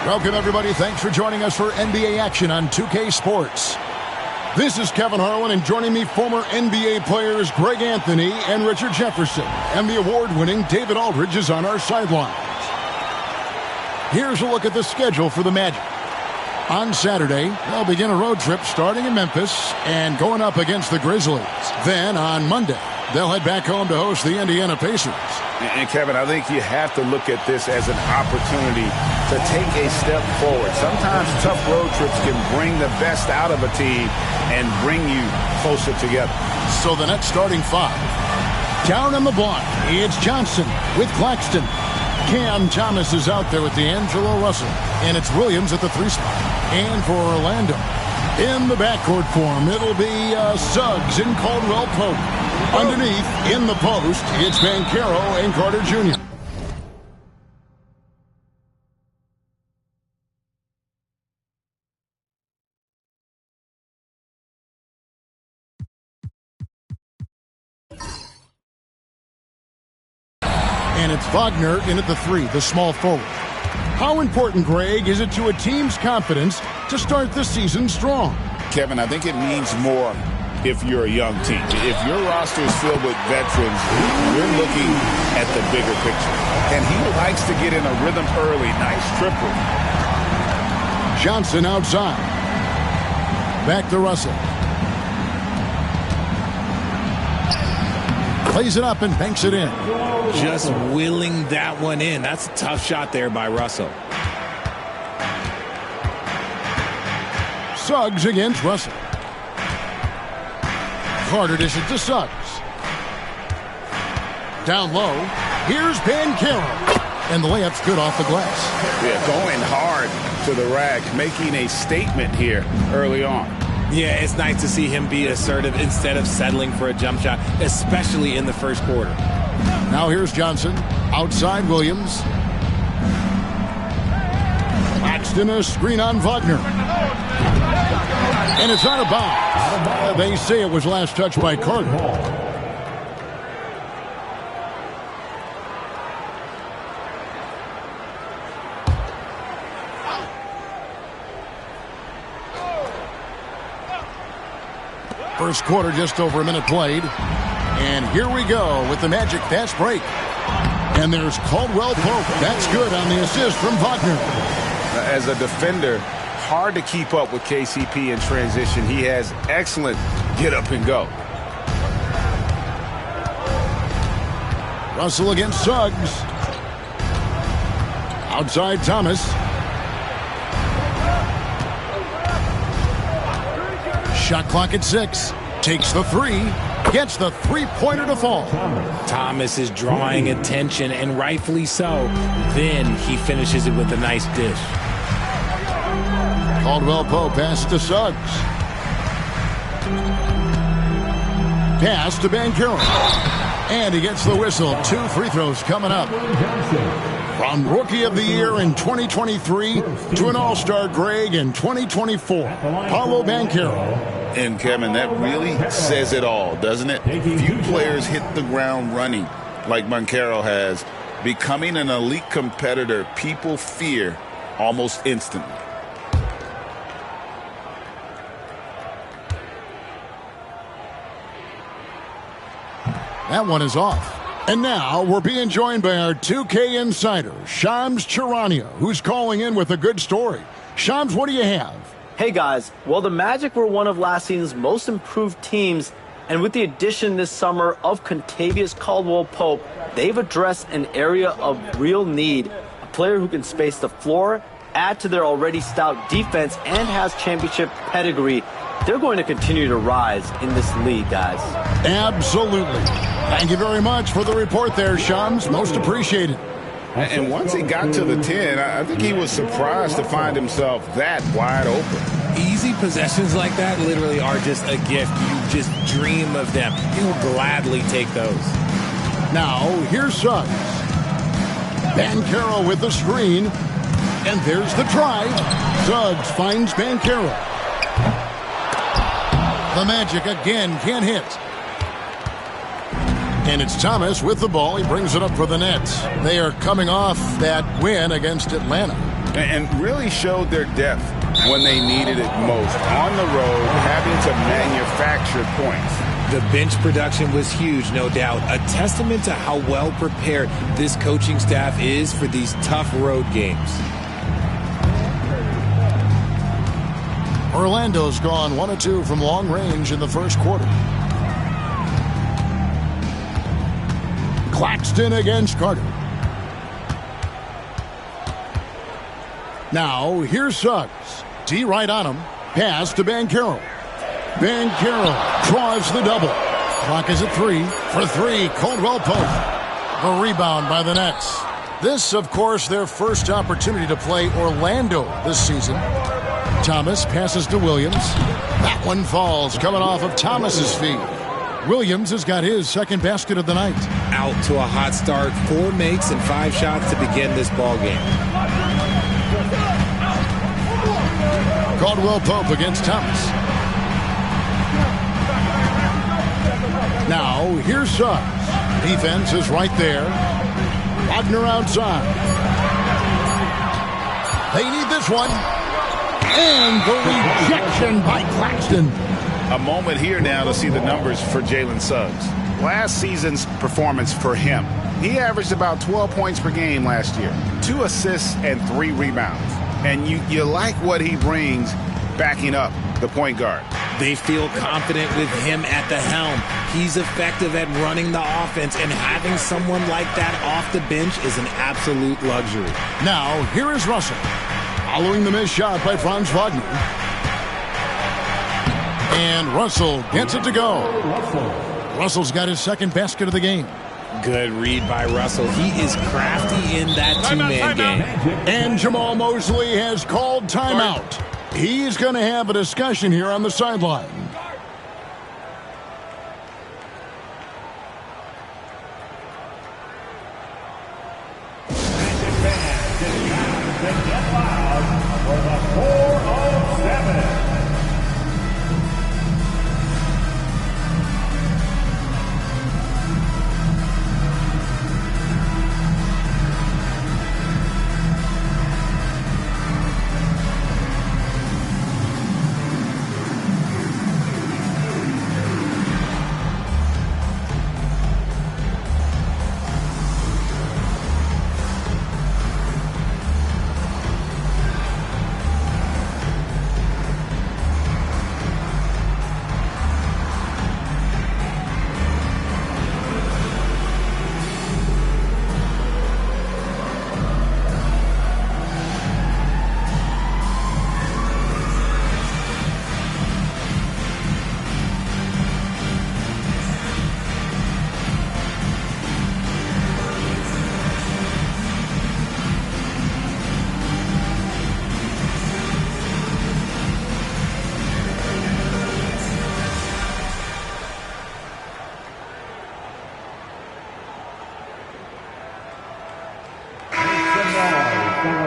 Welcome, everybody. Thanks for joining us for NBA action on 2K Sports. This is Kevin Harlan, and joining me, former NBA players Greg Anthony and Richard Jefferson. And the award-winning David Aldridge is on our sidelines. Here's a look at the schedule for the Magic. On Saturday, they'll begin a road trip starting in Memphis and going up against the Grizzlies. Then on Monday, they'll head back home to host the Indiana Pacers. And Kevin, I think you have to look at this as an opportunity to take a step forward. Sometimes tough road trips can bring the best out of a team and bring you closer together. So the next starting five. Down on the block, it's Johnson with Claxton. Cam Thomas is out there with D'Angelo Russell. And it's Williams at the 3 spot. And for Orlando, in the backcourt form, it'll be Suggs and Caldwell Pope. Underneath, in the post, it's Banchero and Carter Jr. And it's Wagner in at the 3, the small forward. How important, Greg, is it to a team's confidence to start the season strong? Kevin, I think it means more if you're a young team. If your roster is filled with veterans, you're looking at the bigger picture. And he likes to get in a rhythm early. Nice triple. Johnson outside. Back to Russell. Plays it up and banks it in. Just willing that one in. That's a tough shot there by Russell. Suggs against Russell. Carter dishes to Suggs. Down low. Here's Banchero. And the layup's good off the glass. Yeah, going hard to the rack, making a statement here early on. Yeah, it's nice to see him be assertive instead of settling for a jump shot, especially in the first quarter. Now here's Johnson. Outside Williams. Claxton a screen on Wagner. And it's out of bounds. They say it was last touched by Carter. First quarter, just over a minute played. And here we go with the Magic fast break. And there's Caldwell Pope. That's good on the assist from Wagner. As a defender, hard to keep up with KCP in transition. He has excellent get up and go. Russell against Suggs. Outside Thomas. Shot clock at 6. Takes the 3. Gets the 3-pointer to fall. Thomas is drawing attention, and rightfully so. Then he finishes it with a nice dish. Caldwell Pope pass to Suggs. Pass to Banchero. And he gets the whistle. 2 free throws coming up. From Rookie of the Year in 2023 to an All-Star Greg in 2024, Paolo Banchero. And, Kevin, that really says it all, doesn't it? Few players hit the ground running like Banchero has. Becoming an elite competitor, people fear almost instantly. That one is off. And now we're being joined by our 2K insider, Shams Charania, who's calling in with a good story. Shams, what do you have? Hey guys, well, the Magic were one of last season's most improved teams, and with the addition this summer of Kentavious Caldwell-Pope, they've addressed an area of real need. A player who can space the floor, add to their already stout defense, and has championship pedigree. They're going to continue to rise in this league, guys. Absolutely. Thank you very much for the report there, Shams. Most appreciated. And once he got to the 10, I think he was surprised to find himself that wide open. Easy possessions like that literally are just a gift. You just dream of them. You'll gladly take those. Now, here's Suggs. Banchero with the screen. And there's the try. Suggs finds Banchero. The Magic again can't hit. And it's Thomas with the ball. He brings it up for the Nets. They are coming off that win against Atlanta. and really showed their depth when they needed it most. On the road, having to manufacture points. The bench production was huge, no doubt. A testament to how well prepared this coaching staff is for these tough road games. Orlando's gone 1 of 2 from long range in the first quarter. Claxton against Carter. Now, here's Suggs. D right on him. Pass to Banchero. Banchero draws the double. Clock is at 3. For 3, Caldwell Pope. The rebound by the Nets. This, of course, their first opportunity to play Orlando this season. Thomas passes to Williams. That one falls, coming off of Thomas's feet. Williams has got his second basket of the night. Out to a hot start, 4 makes and 5 shots to begin this ball game. Caldwell Pope against Thomas. Now, here's Suggs. Defense is right there. Wagner outside. They need this one. And the rejection by Claxton. A moment here now to see the numbers for Jalen Suggs. Last season's performance for him. He averaged about 12 points per game last year. 2 assists and 3 rebounds. And you like what he brings backing up the point guard. They feel confident with him at the helm. He's effective at running the offense, and having someone like that off the bench is an absolute luxury. Now, here is Russell. Following the missed shot by Franz Wagner. And Russell gets it to go. Russell's got his second basket of the game. Good read by Russell. He is crafty in that two-man game. And Jamal Mosley has called timeout. He's going to have a discussion here on the sideline.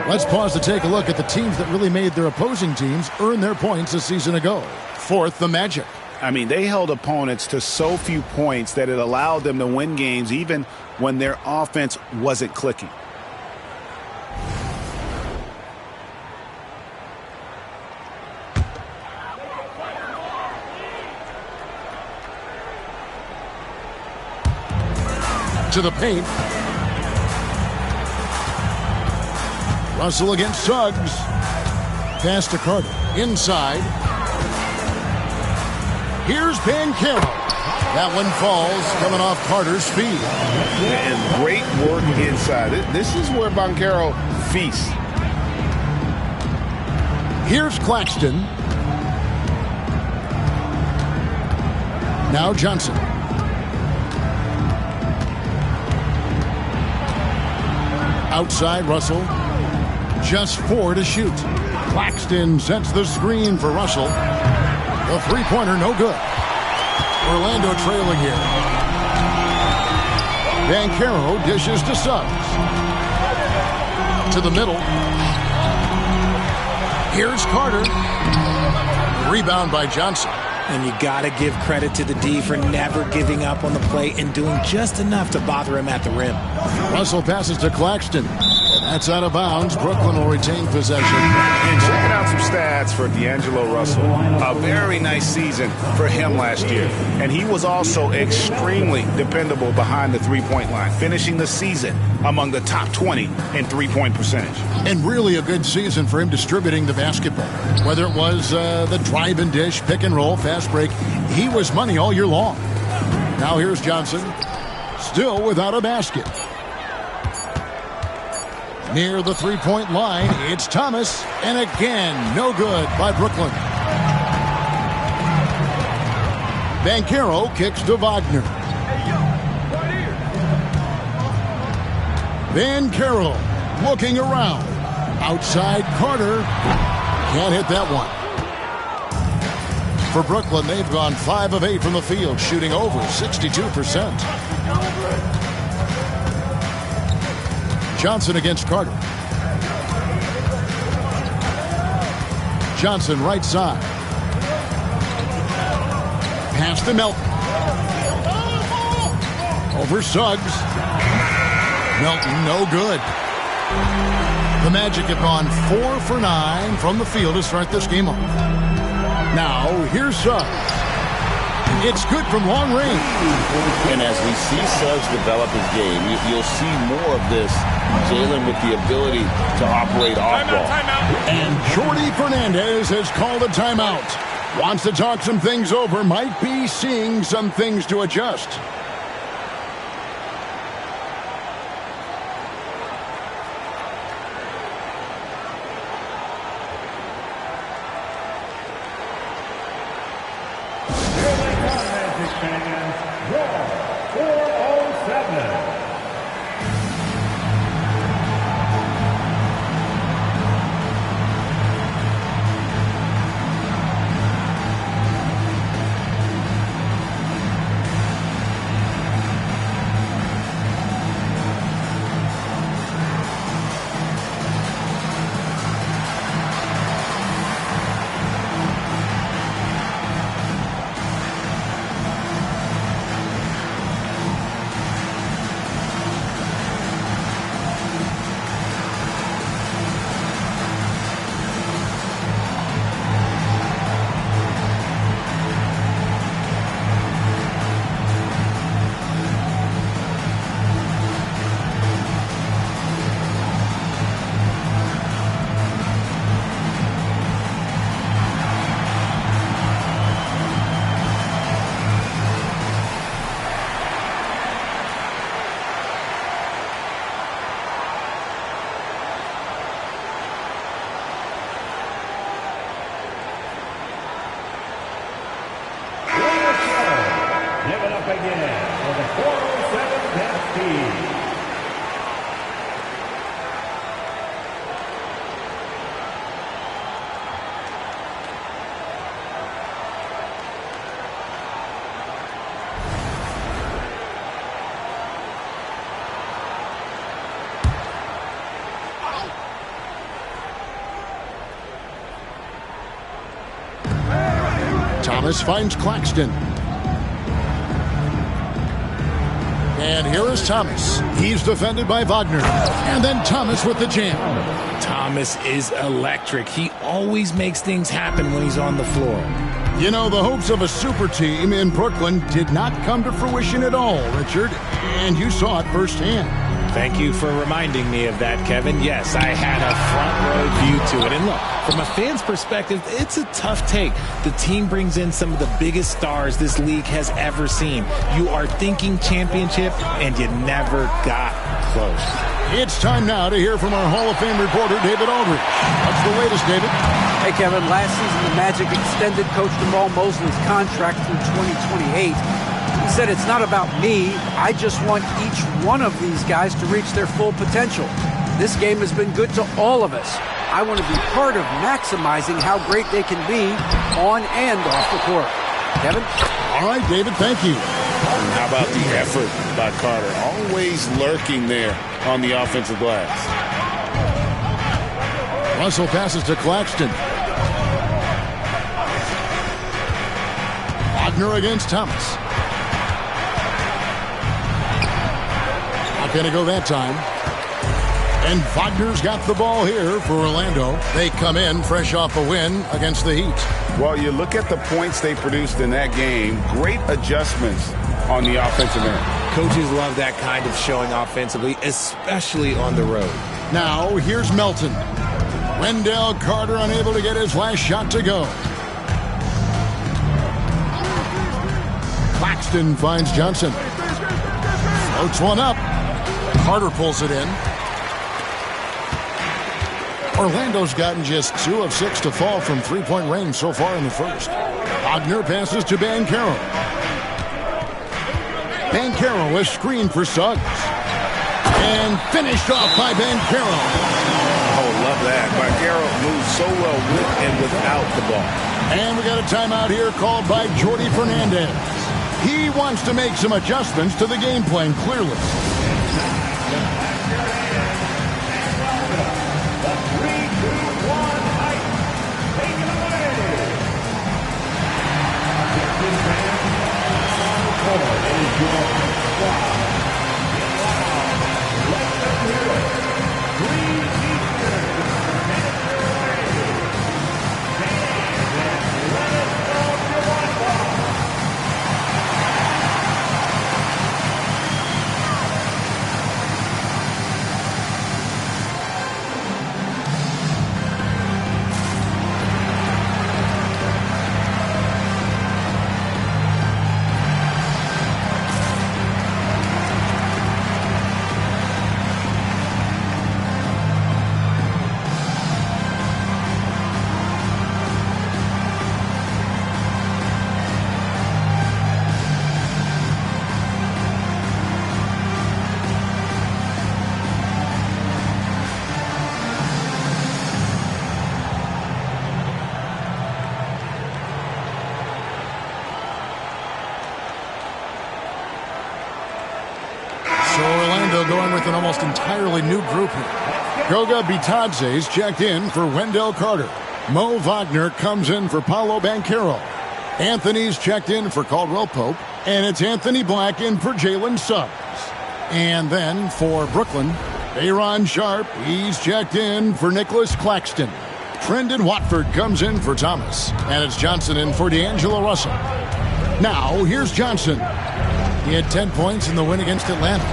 Let's pause to take a look at the teams that really made their opposing teams earn their points a season ago. Fourth, the Magic. I mean, they held opponents to so few points that it allowed them to win games even when their offense wasn't clicking. To the paint. Russell against Suggs. Pass to Carter. Inside. Here's Banchero. That one falls, coming off Carter's feet. And great work inside. This is where Banchero feasts. Here's Claxton. Now Johnson. Outside Russell. Just 4 to shoot. Claxton sets the screen for Russell. The three-pointer no good. Orlando trailing here. Banchero dishes to Suggs. To the middle. Here's Carter. Rebound by Johnson. And you got to give credit to the D for never giving up on the play and doing just enough to bother him at the rim. Russell passes to Claxton. That's out of bounds. Brooklyn will retain possession. And checking out some stats for D'Angelo Russell. A very nice season for him last year. And he was also extremely dependable behind the three-point line, finishing the season among the top 20 in three-point percentage. And really a good season for him distributing the basketball. Whether it was the drive and dish, pick and roll, fast break, he was money all year long. Now here's Johnson, still without a basket. Near the three-point line, it's Thomas, and again, no good by Brooklyn. Banchero kicks to Wagner. Banchero looking around. Outside Carter. Can't hit that one. For Brooklyn, they've gone 5 of 8 from the field, shooting over 62%. Johnson against Carter. Johnson right side. Pass to Melton. Over Suggs. Melton, no good. The Magic have gone 4 for 9 from the field to start this game off. Now, here's Suggs. It's good from long range. And as we see Suggs develop his game, you'll see more of this. Jalen with the ability to operate off ball. And Jordi Fernandez has called a timeout. Wants to talk some things over. Might be seeing some things to adjust. Thomas finds Claxton. And here is Thomas. He's defended by Wagner. And then Thomas with the jam. Thomas is electric. He always makes things happen when he's on the floor. You know, the hopes of a super team in Brooklyn did not come to fruition at all, Richard. And you saw it firsthand. Thank you for reminding me of that, Kevin. Yes, I had a front row view to it. And look, from a fan's perspective, it's a tough take. The team brings in some of the biggest stars this league has ever seen. You are thinking championship, and you never got close. It's time now to hear from our Hall of Fame reporter, David Aldridge. What's the latest, David? Hey, Kevin. Last season, the Magic extended Coach Jamal Mosley's contract through 2028. He said, it's not about me. I just want each one of these guys to reach their full potential. This game has been good to all of us. I want to be part of maximizing how great they can be on and off the court. Kevin? All right, David, thank you. How about the effort by Carter? Always lurking there on the offensive glass. Russell passes to Claxton. Wagner against Thomas. Not going to go that time. And Wagner's got the ball here for Orlando. They come in fresh off a win against the Heat. Well, you look at the points they produced in that game. Great adjustments on the offensive end. Coaches love that kind of showing offensively, especially on the road. Now, here's Melton. Wendell Carter unable to get his last shot to go. Claxton finds Johnson. Floats one up. Carter pulls it in. Orlando's gotten just 2 of 6 to fall from three-point range so far in the first. Wagner passes to Banchero. Banchero is screened for Suggs. And finished off by Banchero. Oh, love that. Banchero moves so well with and without the ball. And we got a timeout here called by Jordi Fernandez. He wants to make some adjustments to the game plan, clearly. Going with an almost entirely new group here. Goga Bitadze's checked in for Wendell Carter. Mo Wagner comes in for Paolo Banchero. Anthony's checked in for Caldwell Pope. And it's Anthony Black in for Jalen Suggs. And then for Brooklyn, Aaron Sharp. He's checked in for Nicholas Claxton. Trendon Watford comes in for Thomas. And it's Johnson in for D'Angelo Russell. Now, here's Johnson. He had 10 points in the win against Atlanta.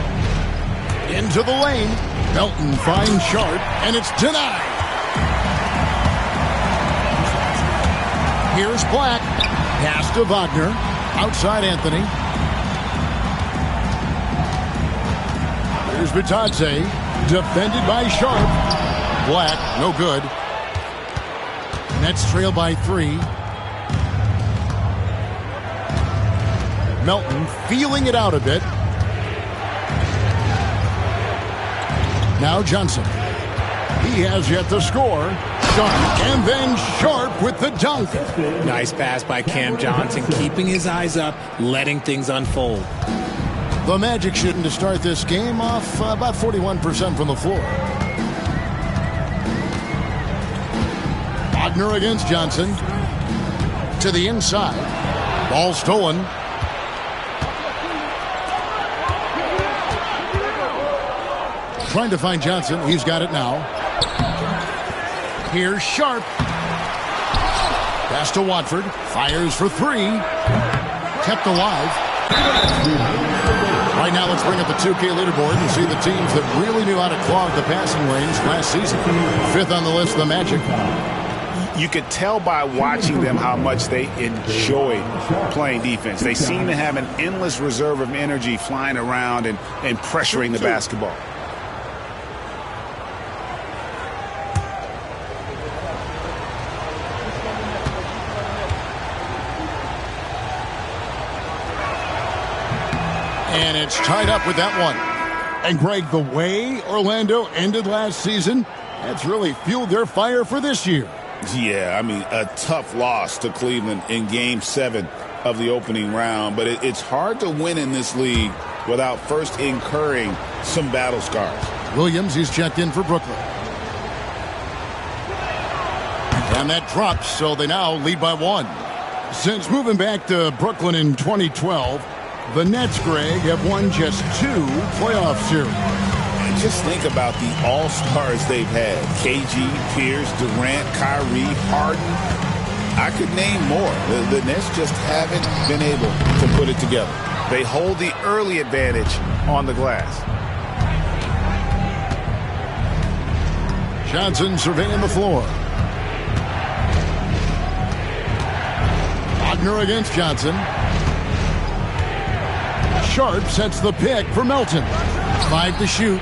Into the lane. Melton finds Sharp, and it's denied. Here's Black. Pass to Wagner. Outside Anthony. Here's Bitadze. Defended by Sharp. Black, no good. Nets trail by 3. Melton feeling it out a bit. Now Johnson. He has yet to score. Sharp, and then Sharp with the dunk. Nice pass by Cam Johnson, keeping his eyes up, letting things unfold. The Magic shooting to start this game off about 41% from the floor. Wagner against Johnson. To the inside. Ball stolen. Trying to find Johnson. He's got it now. Here's Sharp. Pass to Watford. Fires for 3. Kept alive. Right now, let's bring up the 2K leaderboard and see the teams that really knew how to clog the passing lanes last season. 5th on the list, the Magic. You could tell by watching them how much they enjoyed playing defense. They seem to have an endless reserve of energy flying around and pressuring the basketball. And it's tied up with that one. And Greg, the way Orlando ended last season, that's really fueled their fire for this year. Yeah, I mean, a tough loss to Cleveland in Game 7 of the opening round. But it's hard to win in this league without first incurring some battle scars. Williams, he's checked in for Brooklyn. And that drops, so they now lead by 1. Since moving back to Brooklyn in 2012, the Nets, Greg, have won just 2 playoff series. just think about the all-stars they've had. KG, Pierce, Durant, Kyrie, Harden. I could name more. The Nets just haven't been able to put it together. They hold the early advantage on the glass. Johnson surveying the floor. Wagner against Johnson. Sharp sets the pick for Melton. 5 to shoot.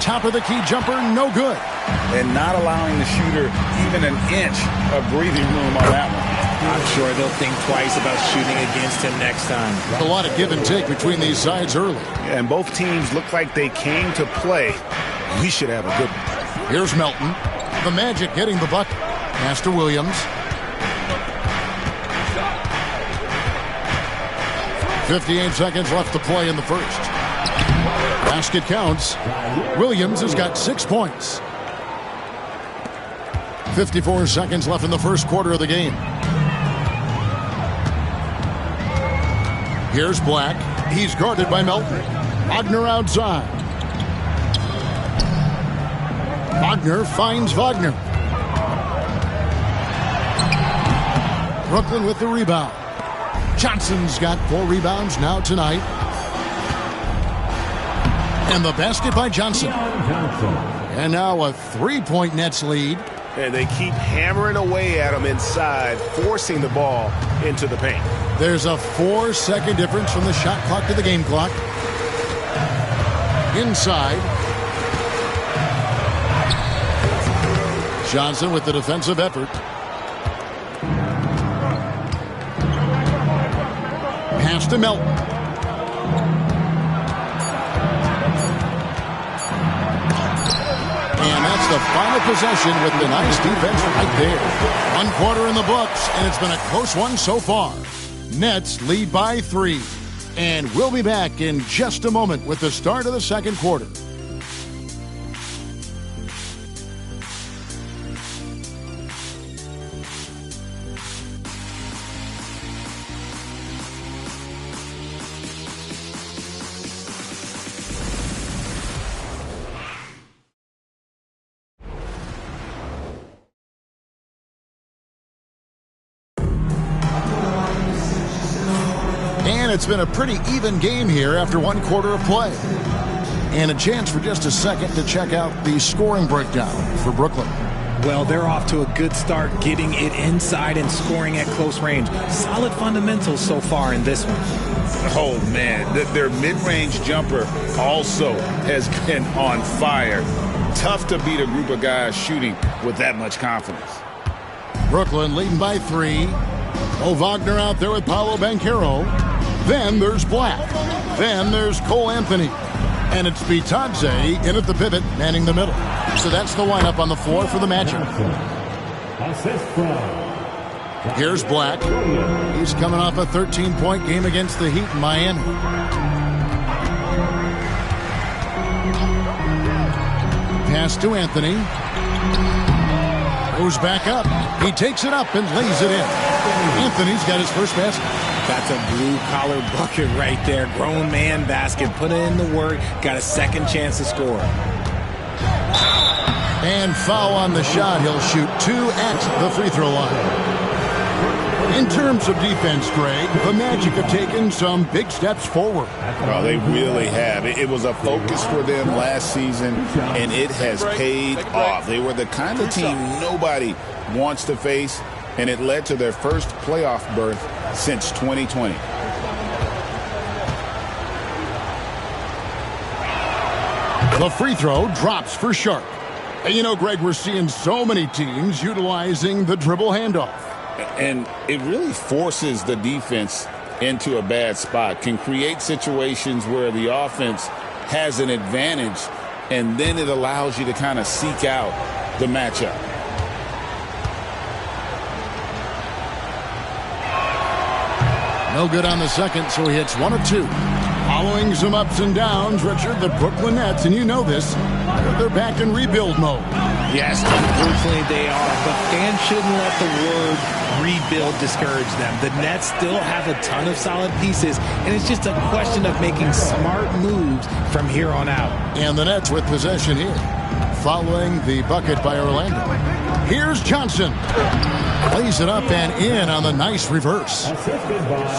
Top of the key jumper, no good. And not allowing the shooter even an inch of breathing room on that one. I'm sure they'll think twice about shooting against him next time. A lot of give and take between these sides early. Yeah, and both teams look like they came to play. We should have a good one. Here's Melton. The Magic getting the bucket. Pass to Williams. 58 seconds left to play in the first. Basket counts. Williams has got 6 points. 54 seconds left in the first quarter of the game. Here's Black. He's guarded by Melton. Wagner outside. Wagner finds Wagner. Brooklyn with the rebound. Johnson's got 4 rebounds now tonight. And the basket by Johnson. And now a 3-point Nets lead. And they keep hammering away at him inside, forcing the ball into the paint. There's a 4-second difference from the shot clock to the game clock. Inside. Johnson with the defensive effort. Pass to Melton. And that's the final possession with the nice defense right there. 1 quarter in the books, and it's been a close one so far. Nets lead by 3. And we'll be back in just a moment with the start of the second quarter. And it's been a pretty even game here after 1 quarter of play. And a chance for just a second to check out the scoring breakdown for Brooklyn. Well, they're off to a good start getting it inside and scoring at close range. Solid fundamentals so far in this one. Oh, man. Their mid-range jumper also has been on fire. Tough to beat a group of guys shooting with that much confidence. Brooklyn leading by 3. Wagner out there with Paolo Banchero. Then there's Black. Then there's Cole Anthony. And it's Bitadze in at the pivot, manning the middle. So that's the lineup on the floor for the Magic. Here's Black. He's coming off a 13-point game against the Heat in Miami. Pass to Anthony. Goes back up. He takes it up and lays it in. Anthony's got his first basket. That's a blue-collar bucket right there. Grown man basket. Put in the work. Got a second chance to score. And foul on the shot. He'll shoot 2 at the free throw line. In terms of defense, Greg, the Magic have taken some big steps forward. Well, they really have. It was a focus for them last season, and it has paid off. They were the kind of team nobody wants to face, and it led to their first playoff berth since 2020. The free throw drops for Sharp. And you know, Greg, we're seeing so many teams utilizing the dribble handoff. And it really forces the defense into a bad spot, can create situations where the offense has an advantage, and then it allows you to kind of seek out the matchup. No good on the second, so he hits 1 of 2. Following some ups and downs, Richard, the Brooklyn Nets, and you know this, they're back in rebuild mode. Yes, unfortunately they are, but fans shouldn't let the word rebuild discourage them. The Nets still have a ton of solid pieces, and it's just a question of making smart moves from here on out. And the Nets with possession here, following the bucket by Orlando. Here's Johnson. Plays it up and in on the nice reverse.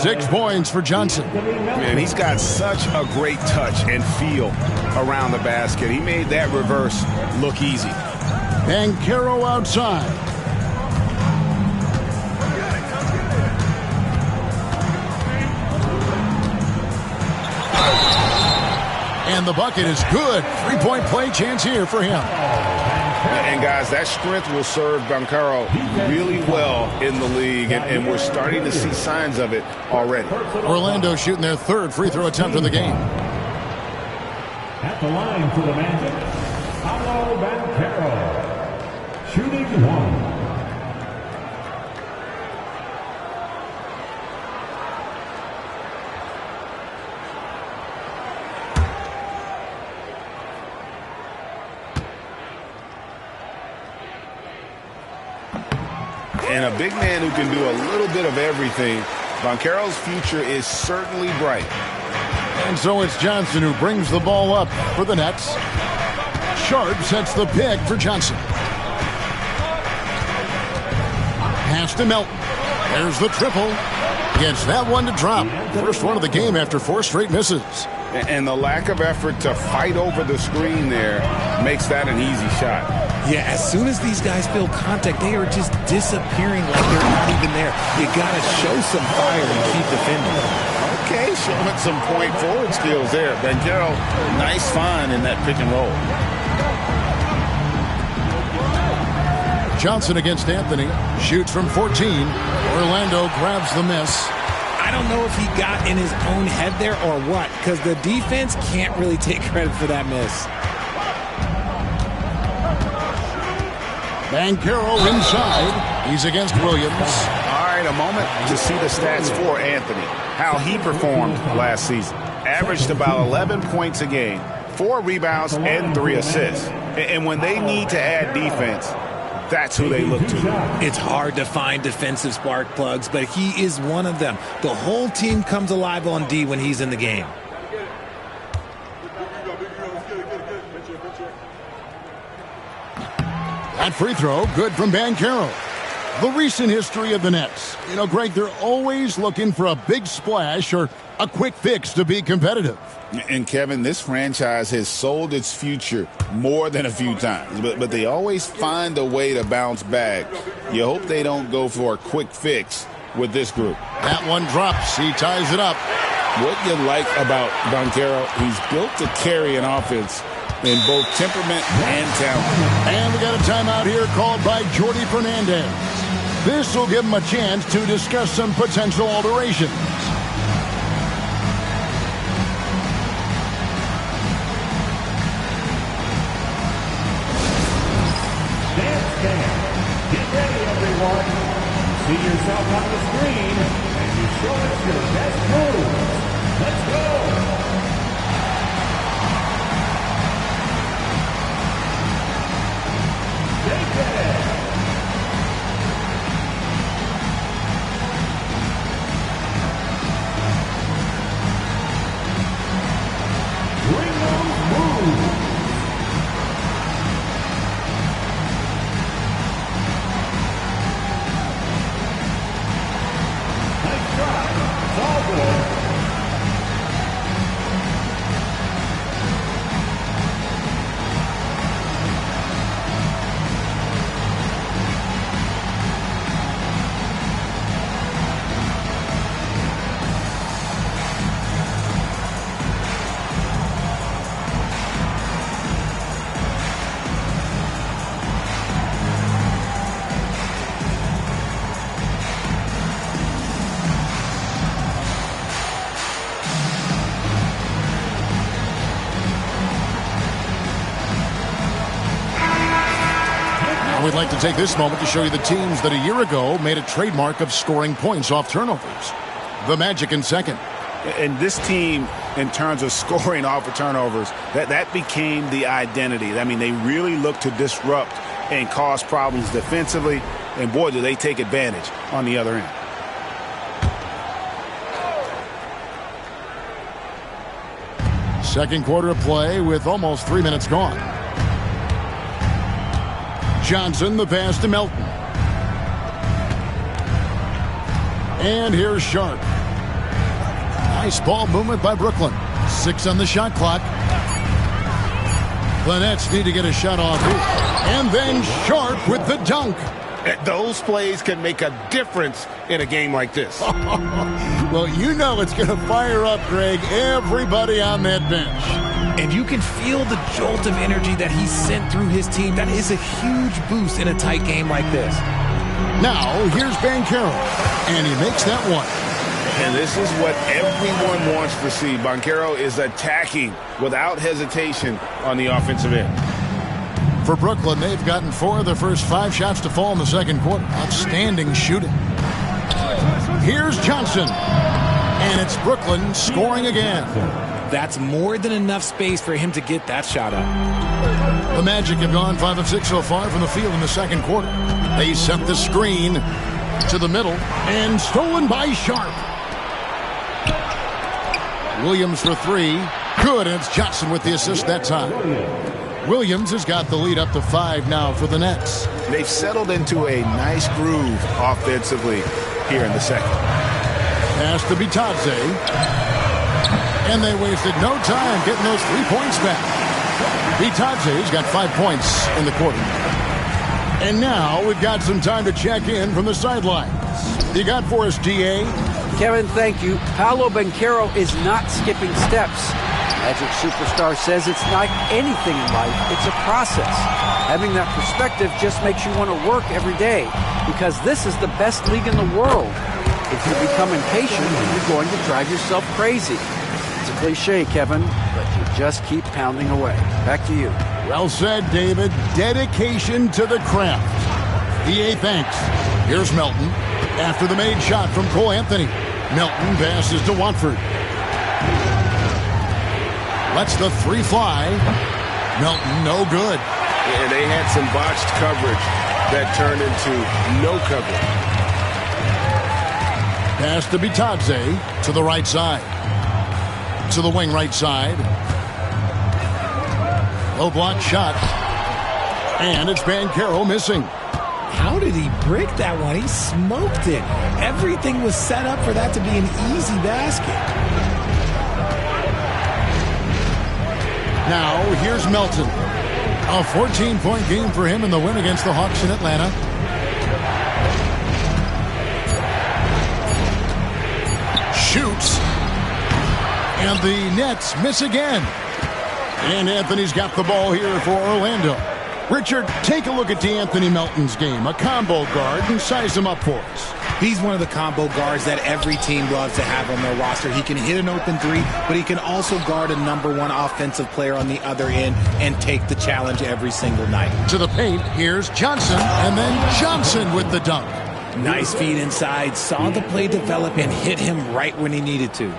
6 points for Johnson. Man, he's got such a great touch and feel around the basket. He made that reverse look easy. Banchero outside. And the bucket is good. 3-point play chance here for him. And, guys, that strength will serve Banchero really well in the league, and we're starting to see signs of it already. Orlando shooting their 3rd free throw attempt of the game. At the line for the Magic, Paolo Banchero, shooting 1. And a big man who can do a little bit of everything. Banchero's future is certainly bright. And so it's Johnson who brings the ball up for the Nets. Sharp sets the pick for Johnson. Pass to Melton. There's the triple. Gets that one to drop. First one of the game after 4 straight misses. And the lack of effort to fight over the screen there makes that an easy shot. Yeah, as soon as these guys feel contact, they are just disappearing like they're not even there. You got to show some fire and keep defending. Okay, showing some point forward skills there. Banchero, nice find in that pick and roll. Johnson against Anthony. Shoots from 14. Orlando grabs the miss. I don't know if he got in his own head there or what, because the defense can't really take credit for that miss. Banchero inside. He's against Williams. All right, a moment to see the stats for Anthony. How he performed last season. Averaged about 11 points a game, 4 rebounds, and 3 assists. And when they need to add defense, that's who they look to. It's hard to find defensive spark plugs, but he is one of them. The whole team comes alive on D when he's in the game. That free throw, good from Banchero. The recent history of the Nets. You know, Greg, they're always looking for a big splash or a quick fix to be competitive. And, Kevin, this franchise has sold its future more than a few times, but they always find a way to bounce back. You hope they don't go for a quick fix with this group. That one drops. He ties it up. What you like about Banchero, he's built to carry an offense in both temperament and talent. And we got a timeout here called by Jordi Fernandez. This will give him a chance to discuss some potential alterations. Get ready, everyone. You see yourself on the screen, and you show us your best moves. Let's go. Take it. Bring those moves. We'd like to take this moment to show you the teams that a year ago made a trademark of scoring points off turnovers. The Magic in second. And this team, in terms of scoring off of turnovers, that became the identity. I mean, they really looked to disrupt and cause problems defensively. And boy, do they take advantage on the other end. Second quarter of play with almost 3 minutes gone. Johnson, the pass to Melton. And here's Sharp. Nice ball movement by Brooklyn. 6 on the shot clock. The Nets need to get a shot off here. And then Sharp with the dunk. Those plays can make a difference in a game like this. Well, you know it's going to fire up, Greg, everybody on that bench. And you can feel the jolt of energy that he sent through his team. That is a huge boost in a tight game like this. Now, here's Banchero, and he makes that one. And this is what everyone wants to see. Banchero is attacking without hesitation on the offensive end. For Brooklyn, they've gotten 4 of their first 5 shots to fall in the second quarter. Outstanding shooting. Here's Johnson. And it's Brooklyn scoring again. That's more than enough space for him to get that shot up. The Magic have gone 5 of 6 so far from the field in the second quarter. They set the screen to the middle and stolen by Sharp. Williams for 3. Good, and it's Johnson with the assist that time. Williams has got the lead up to 5 now for the Nets. They've settled into a nice groove offensively here in the second. Pass to Bitadze. And they wasted no time getting those 3 points back. Bitadze's got 5 points in the quarter. And now we've got some time to check in from the sidelines. You got for us, DA? Kevin, thank you. Paolo Banchero is not skipping steps. Magic superstar says it's like anything in life. It's a process. Having that perspective just makes you want to work every day because this is the best league in the world. If you become impatient, you're going to drive yourself crazy. It's a cliche, Kevin, but you just keep pounding away. Back to you. Well said, David. Dedication to the craft. EA thanks. Here's Melton. After the made shot from Cole Anthony. Melton passes to Watford. Lets the 3 fly. Melton, no good. And they had some botched coverage that turned into no coverage. Pass to Bitadze to the right side. To the wing right side. Low block shot. And it's Banchero missing. How did he brick that one? He smoked it. Everything was set up for that to be an easy basket. Now, here's Melton. A 14-point game for him in the win against the Hawks in Atlanta. Shoots. And the Nets miss again. And Anthony's got the ball here for Orlando. Richard, take a look at DeAnthony Melton's game. A combo guard, and size him up for us. He's one of the combo guards that every team loves to have on their roster. He can hit an open 3, but he can also guard a #1 offensive player on the other end and take the challenge every single night. To the paint, here's Johnson, and then Johnson with the dunk. Nice feed inside, saw the play develop and hit him right when he needed to.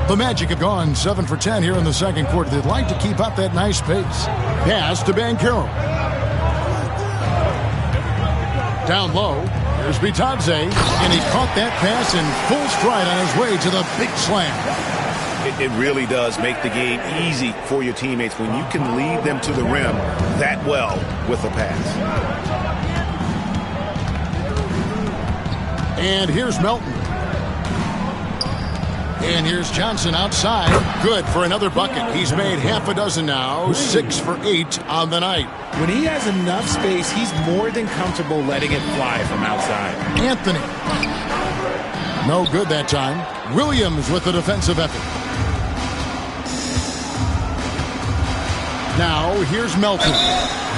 The Magic have gone 7 for 10 here in the second quarter. They'd like to keep up that nice pace. Pass to Banchero. Down low, here's Bitadze, and he caught that pass in full stride on his way to the big slam. It really does make the game easy for your teammates when you can lead them to the rim that well with a pass. And here's Melton. And here's Johnson outside. Good for another bucket. He's made half a dozen now, 6 for 8 on the night. When he has enough space, he's more than comfortable letting it fly from outside. Anthony. No good that time. Williams with the defensive effort. Now here's Melton.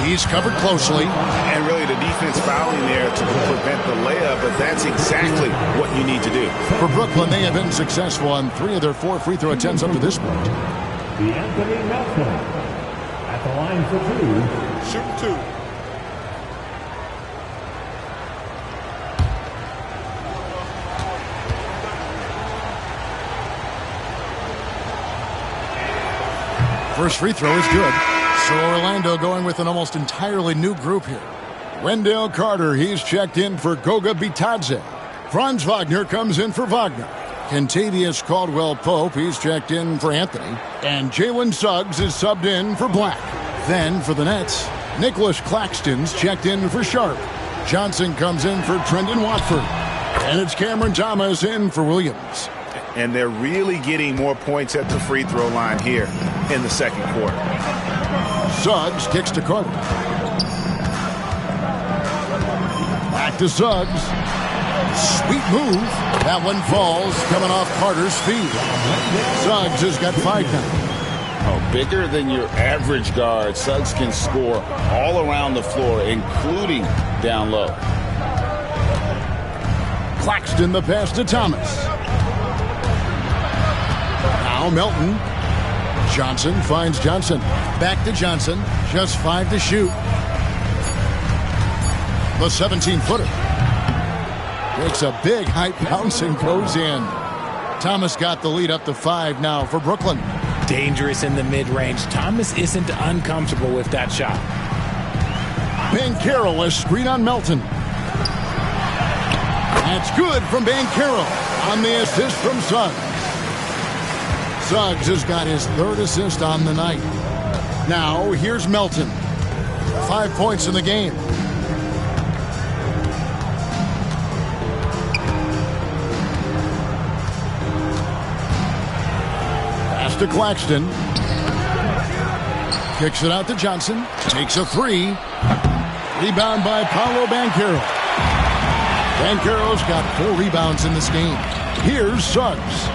He's covered closely. And really the defense fouling there to prevent the layup, but that's exactly what you need to do. For Brooklyn, they have been successful on 3 of their 4 free throw attempts up to this point. DeAnthony Melton at the line for 2. Shoot 2. First free throw is good. So Orlando going with an almost entirely new group here. Wendell Carter, he's checked in for Goga Bitadze. Franz Wagner comes in for Wagner. Kentavious Caldwell-Pope, he's checked in for Anthony. And Jalen Suggs is subbed in for Black. Then for the Nets, Nicholas Claxton's checked in for Sharp. Johnson comes in for Trendon Watford. And it's Cameron Thomas in for Williams. And they're really getting more points at the free throw line here in the second quarter. Suggs kicks to Carter. Back to Suggs. Sweet move. That one falls, coming off Carter's feet. Suggs has got 5 now. Oh, bigger than your average guard, Suggs can score all around the floor, including down low. Claxton the pass to Thomas. Now Melton. Johnson finds Johnson. Back to Johnson. Just 5 to shoot. The 17-footer. Takes a big high bounce and goes in. Thomas got the lead up to 5 now for Brooklyn. Dangerous in the mid-range. Thomas isn't uncomfortable with that shot. Banchero, a screen on Melton. That's good from Banchero on the assist from Suggs. Suggs has got his 3rd assist on the night. Now here's Melton. 5 points in the game. Pass to Claxton. Kicks it out to Johnson. Takes a 3. Rebound by Paolo Banchero. Banchero's got 4 rebounds in this game. Here's Suggs.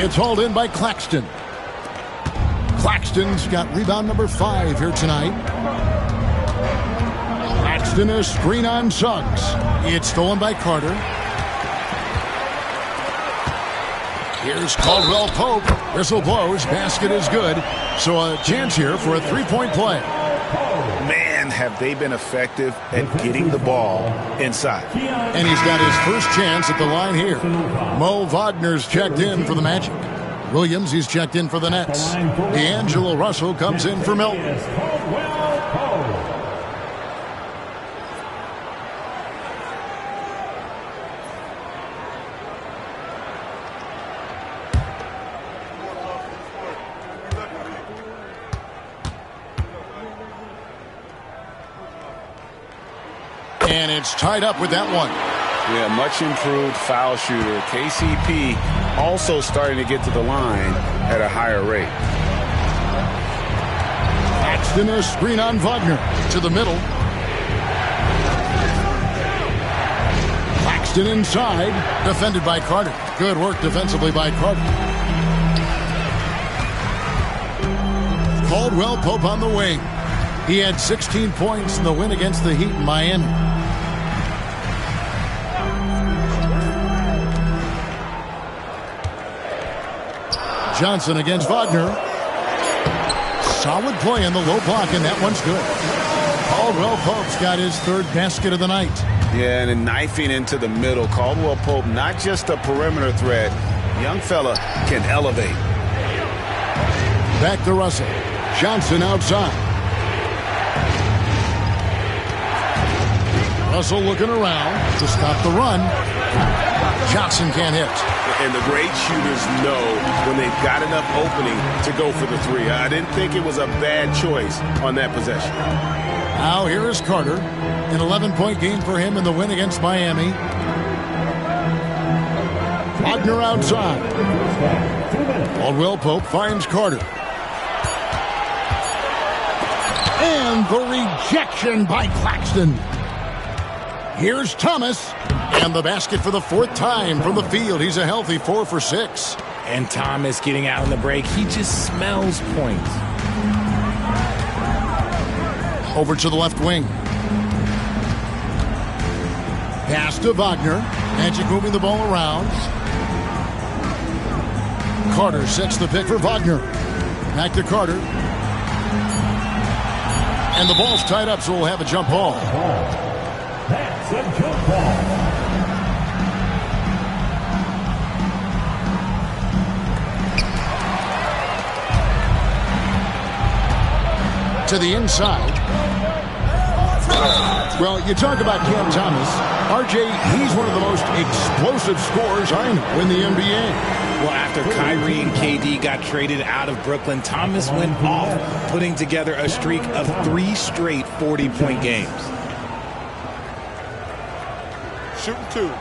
It's hauled in by Claxton. Claxton's got rebound number 5 here tonight. Claxton a screen on Suggs. It's stolen by Carter. Here's Caldwell-Pope. Whistle blows. Basket is good. So a chance here for a 3-point play. Man, have they been effective at getting the ball inside. And he's got his first chance at the line here. Mo Wagner's checked in for the Magic. Williams, he's checked in for the Nets. D'Angelo Russell comes in for Milton. And it's tied up with that one. Yeah, much improved foul shooter. KCP also starting to get to the line at a higher rate. Claxton a screen on Wagner to the middle. Claxton inside, defended by Carter. Good work defensively by Carter. Caldwell-Pope on the wing. He had 16 points in the win against the Heat in Miami. Johnson against Wagner. Solid play in the low block, and that one's good. Caldwell-Pope's got his 3rd basket of the night. Yeah, and knifing into the middle. Caldwell-Pope, not just a perimeter threat. Young fella can elevate. Back to Russell. Johnson outside. Russell looking around to stop the run. Johnson can't hit. And the great shooters know when they've got enough opening to go for the 3. I didn't think it was a bad choice on that possession. Now here is Carter. An 11-point game for him in the win against Miami. Wagner outside. Caldwell-Pope finds Carter. And the rejection by Claxton. Here's Thomas. And the basket for the 4th time from the field. He's a healthy 4 for 6. And Thomas getting out on the break. He just smells points. Over to the left wing. Pass to Wagner. Magic moving the ball around. Carter sets the pick for Wagner. Back to Carter. And the ball's tied up, so we'll have a jump ball. That's a jump ball. To the inside. Well, you talk about Cam Thomas. RJ, he's one of the most explosive scorers I know in the NBA. Well, after Kyrie and KD got traded out of Brooklyn, Thomas went off, putting together a streak of 3 straight 40-point games. Shooting 2.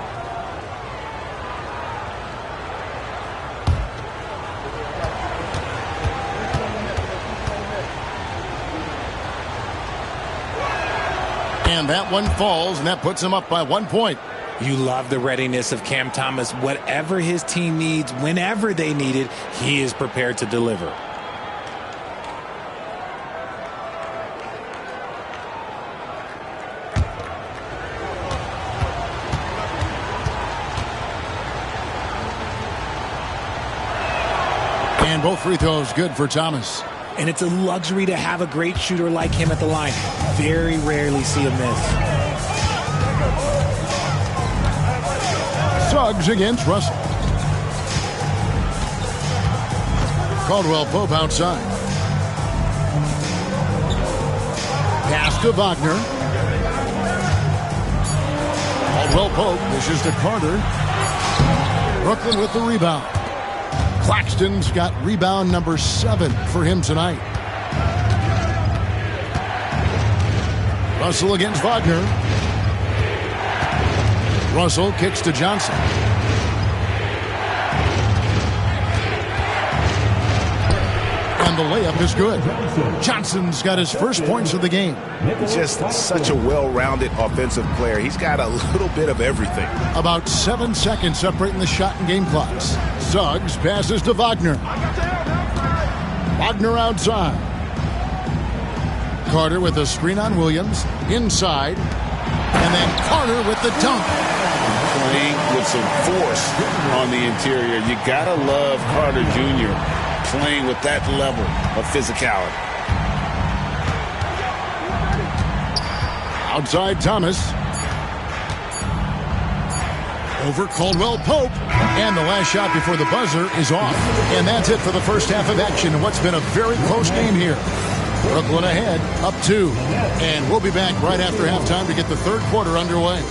And that one falls, and that puts him up by 1 point. You love the readiness of Cam Thomas. Whatever his team needs, whenever they need it, he is prepared to deliver. And both free throws good for Thomas. And it's a luxury to have a great shooter like him at the line. Very rarely see a miss. Suggs against Russell. Caldwell Pope outside. Pass to Wagner. Caldwell Pope pushes to Carter. Brooklyn with the rebound. Claxton's got rebound number 7 for him tonight. Russell against Wagner. Russell kicks to Johnson. And the layup is good. Johnson's got his first points of the game. Just such a well-rounded offensive player. He's got a little bit of everything. About 7 seconds separating the shot and game clocks. Suggs passes to Wagner. Wagner outside. Carter with a screen on Williams. Inside. And then Carter with the dunk. Playing with some force on the interior. You gotta love Carter Jr. playing with that level of physicality. Outside Thomas. Over Caldwell Pope. And the last shot before the buzzer is off. And that's it for the first half of action in what's been a very close game here. Brooklyn ahead, up 2. And we'll be back right after halftime to get the third quarter underway.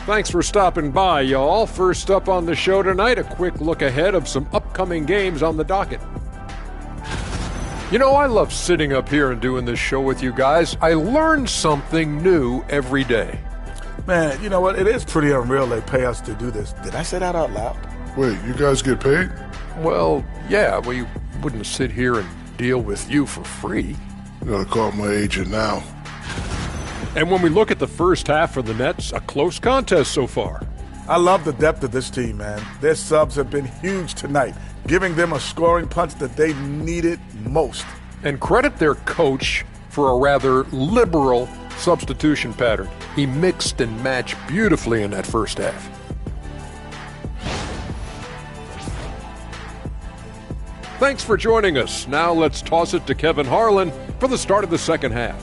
Thanks for stopping by, y'all. First up on the show tonight, a quick look ahead of some upcoming games on the docket. You know, I love sitting up here and doing this show with you guys. I learn something new every day. Man, you know what? It is pretty unreal they pay us to do this. Did I say that out loud? Wait, you guys get paid? Well, yeah, we wouldn't sit here and deal with you for free. You gotta call my agent now. And when we look at the first half for the Nets, a close contest so far. I love the depth of this team, man. Their subs have been huge tonight, giving them a scoring punch that they needed most. And credit their coach for a rather liberal substitution pattern. He mixed and matched beautifully in that first half. Thanks for joining us. Now let's toss it to Kevin Harlan for the start of the second half.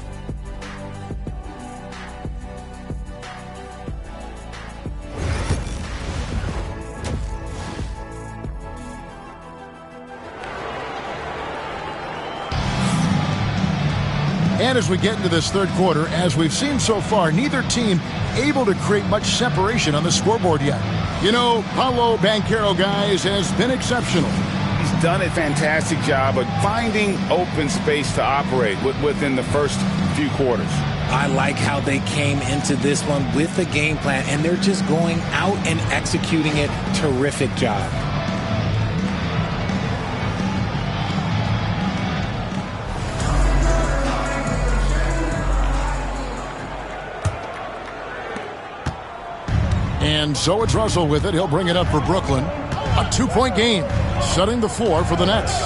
And as we get into this third quarter, as we've seen so far, neither team able to create much separation on the scoreboard yet. You know, Paolo Banchero, guys, has been exceptional. He's done a fantastic job of finding open space to operate within the first few quarters. I like how they came into this one with the game plan, and they're just going out and executing it. Terrific job. And so it's Russell with it. He'll bring it up for Brooklyn. A 2-point game, setting the floor for the Nets.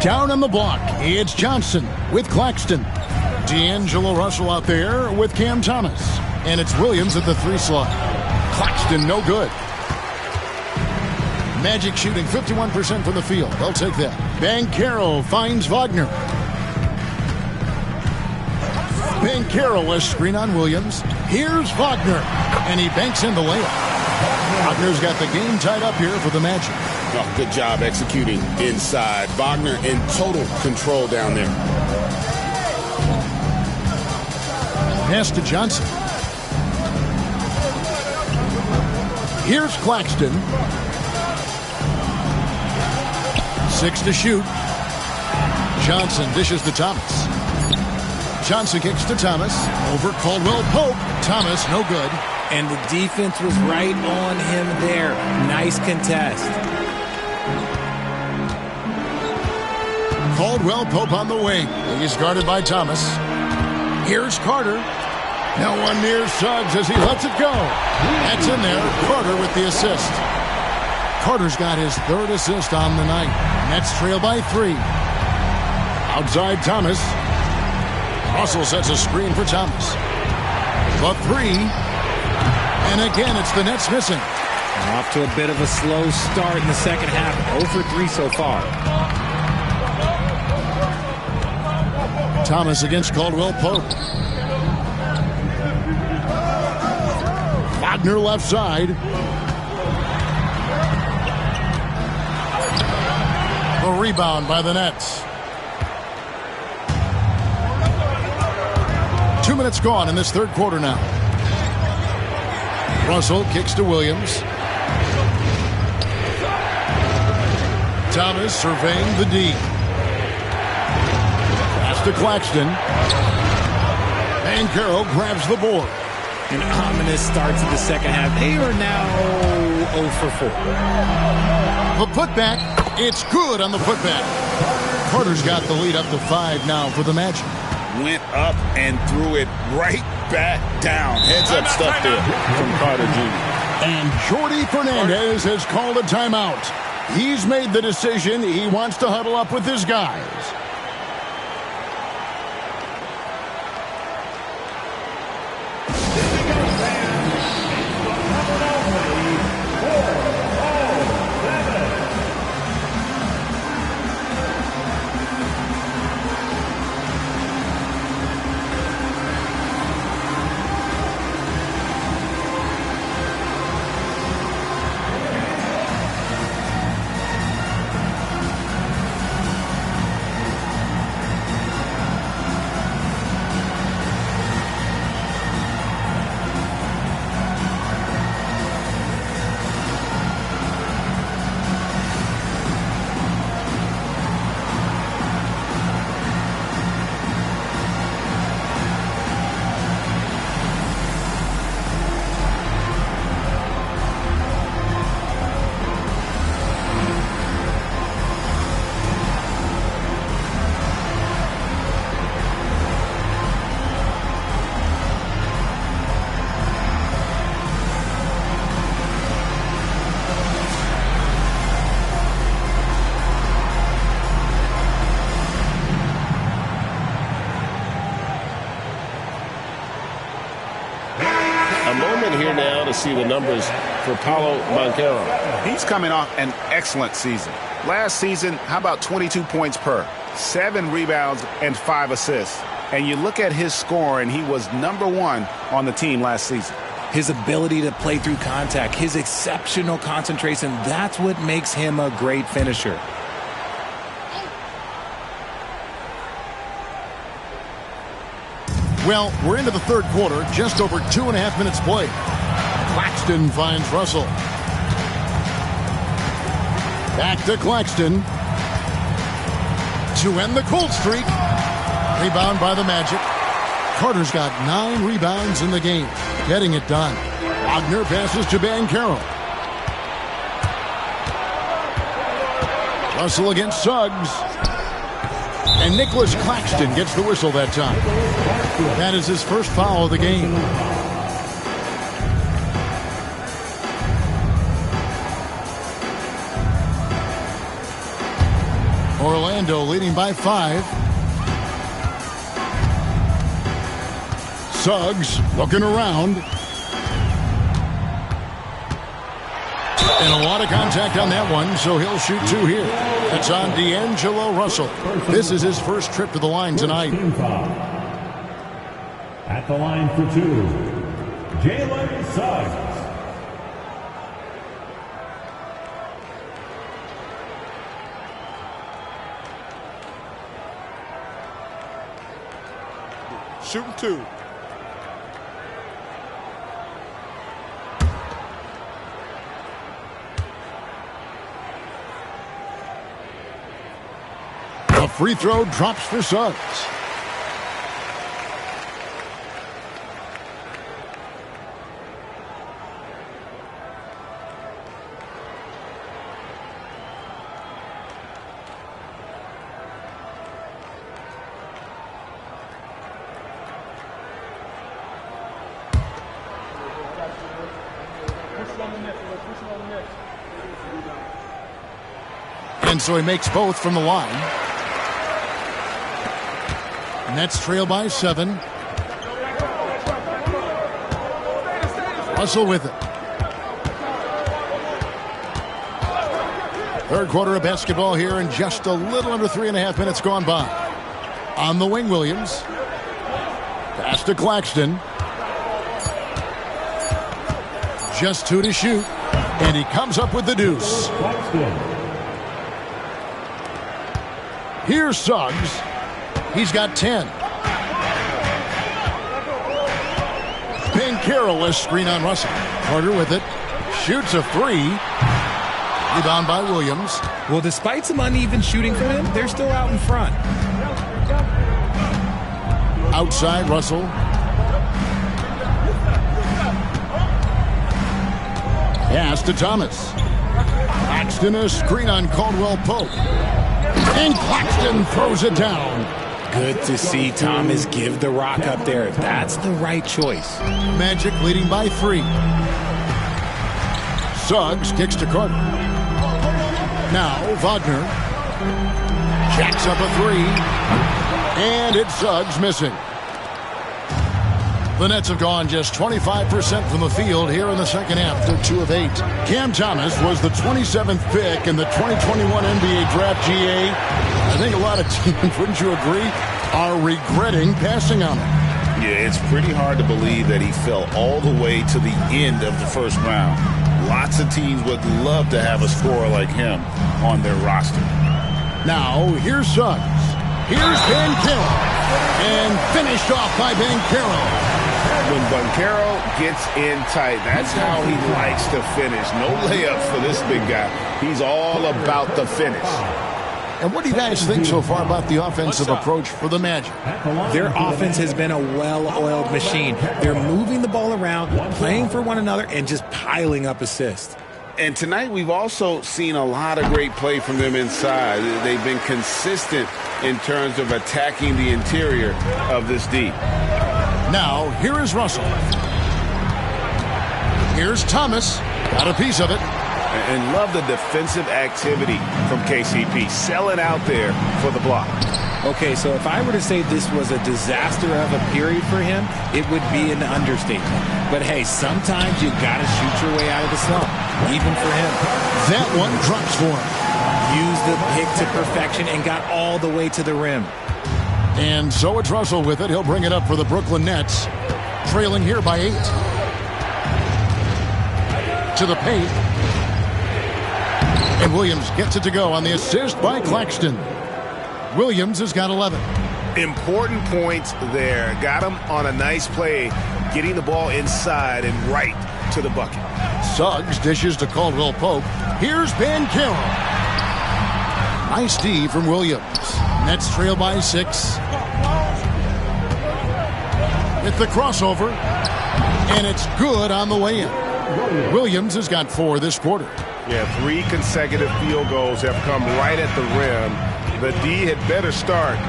Down on the block, it's Johnson with Claxton. D'Angelo Russell out there with Cam Thomas. And it's Williams at the 3 slot. Claxton no good. Magic shooting 51% from the field. They'll take that. Banchero finds Wagner. Banchero, a screen on Williams. Here's Wagner, and he banks in the layup. Wagner's got the game tied up here for the Magic. Oh, good job executing inside. Wagner in total control down there. Pass to Johnson. Here's Claxton. 6 to shoot. Johnson dishes to Thomas. Johnson kicks to Thomas. Over Caldwell Pope. Thomas, no good. And the defense was right on him there. Nice contest. Caldwell Pope on the wing. He's guarded by Thomas. Here's Carter. No one near Suggs as he lets it go. That's in there. Carter with the assist. Carter's got his 3rd assist on the night. Nets trail by 3. Outside Thomas. Russell sets a screen for Thomas. The 3. And again, it's the Nets missing. Off to a bit of a slow start in the second half. 0 for 3 so far. Thomas against Caldwell Pope. Wagner left side. The rebound by the Nets. 2 minutes gone in this 3rd quarter now. Russell kicks to Williams. Thomas surveying the D. Pass to Claxton. Banchero grabs the board. An ominous start to the second half. They are now 0 for 4. The putback. It's good on the putback. Carter's got the lead up to 5 now for the Magic. Went up and threw it right back down. Heads up stuff there from Carter Jr. And Jordi Fernandez has called a timeout. He's made the decision. He wants to huddle up with his guys. See the numbers for Paolo Banchero. He's coming off an excellent season. Last season, how about 22 points per, 7 rebounds, and 5 assists. And you look at his score, and he was #1 on the team last season. His ability to play through contact, his exceptional concentration, that's what makes him a great finisher. Well, we're into the 3rd quarter, just over 2.5 minutes played. Claxton finds Russell. Back to Claxton. To end the cold streak. Rebound by the Magic. Carter's got 9 rebounds in the game. Getting it done. Wagner passes to Banchero. Russell against Suggs. And Nicholas Claxton gets the whistle that time. That is his first foul of the game. Orlando leading by 5. Suggs looking around. And a lot of contact on that one, so he'll shoot 2 here. It's on D'Angelo Russell. This is his first trip to the line tonight. At the line for 2, Jalen Suggs. Shooting 2. A free throw drops for Suggs. And so he makes both from the line. Nets trail by 7. Russell with it. Third quarter of basketball here, and just a little under 3.5 minutes gone by. On the wing, Williams. Pass to Claxton. Just 2 to shoot. And he comes up with the deuce. Here's Suggs. He's got 10. Banchero screen on Russell. Carter with it. Shoots a 3. Rebound by Williams. Well, despite some uneven shooting from him, they're still out in front. Outside, Russell. Pass to Thomas. Claxton a screen on Caldwell Pope. And Claxton throws it down. Good to see Thomas give the rock up there. That's the right choice. Magic leading by 3. Suggs kicks to Carter. Now Wagner jacks up a 3. And it's Suggs missing. The Nets have gone just 25% from the field here in the second half. They're 2 of 8. Cam Thomas was the 27th pick in the 2021 NBA Draft. GA. I think a lot of teams, wouldn't you agree, are regretting passing on him. Yeah, it's pretty hard to believe that he fell all the way to the end of the first round. Lots of teams would love to have a scorer like him on their roster. Now, here's Suggs. Here's Banchero. And finished off by Banchero. When Banchero gets in tight, that's how he likes to finish. No layups for this big guy. He's all about the finish. And what do you guys think so far about the offensive approach for the Magic? Their offense has been a well-oiled machine. They're moving the ball around, playing for one another, and just piling up assists. And tonight we've also seen a lot of great play from them inside. They've been consistent in terms of attacking the interior of this D. Now, here is Russell. Here's Thomas. Got a piece of it. And love the defensive activity from KCP. Selling out there for the block. Okay, so if I were to say this was a disaster of a period for him, it would be an understatement. But hey, sometimes you got to shoot your way out of the slump, even for him. That one drops for him. Used the pick to perfection and got all the way to the rim. And so it's Russell with it. He'll bring it up for the Brooklyn Nets. Trailing here by 8. To the paint. And Williams gets it to go on the assist by Claxton. Williams has got 11. Important points there. Got him on a nice play, getting the ball inside and right to the bucket. Suggs dishes to Caldwell Pope. Here's Banchero. Nice D from Williams. Nets trail by 6. It's the crossover. And it's good on the way in. Williams has got 4 this quarter. Yeah, 3 consecutive field goals have come right at the rim. The D had better start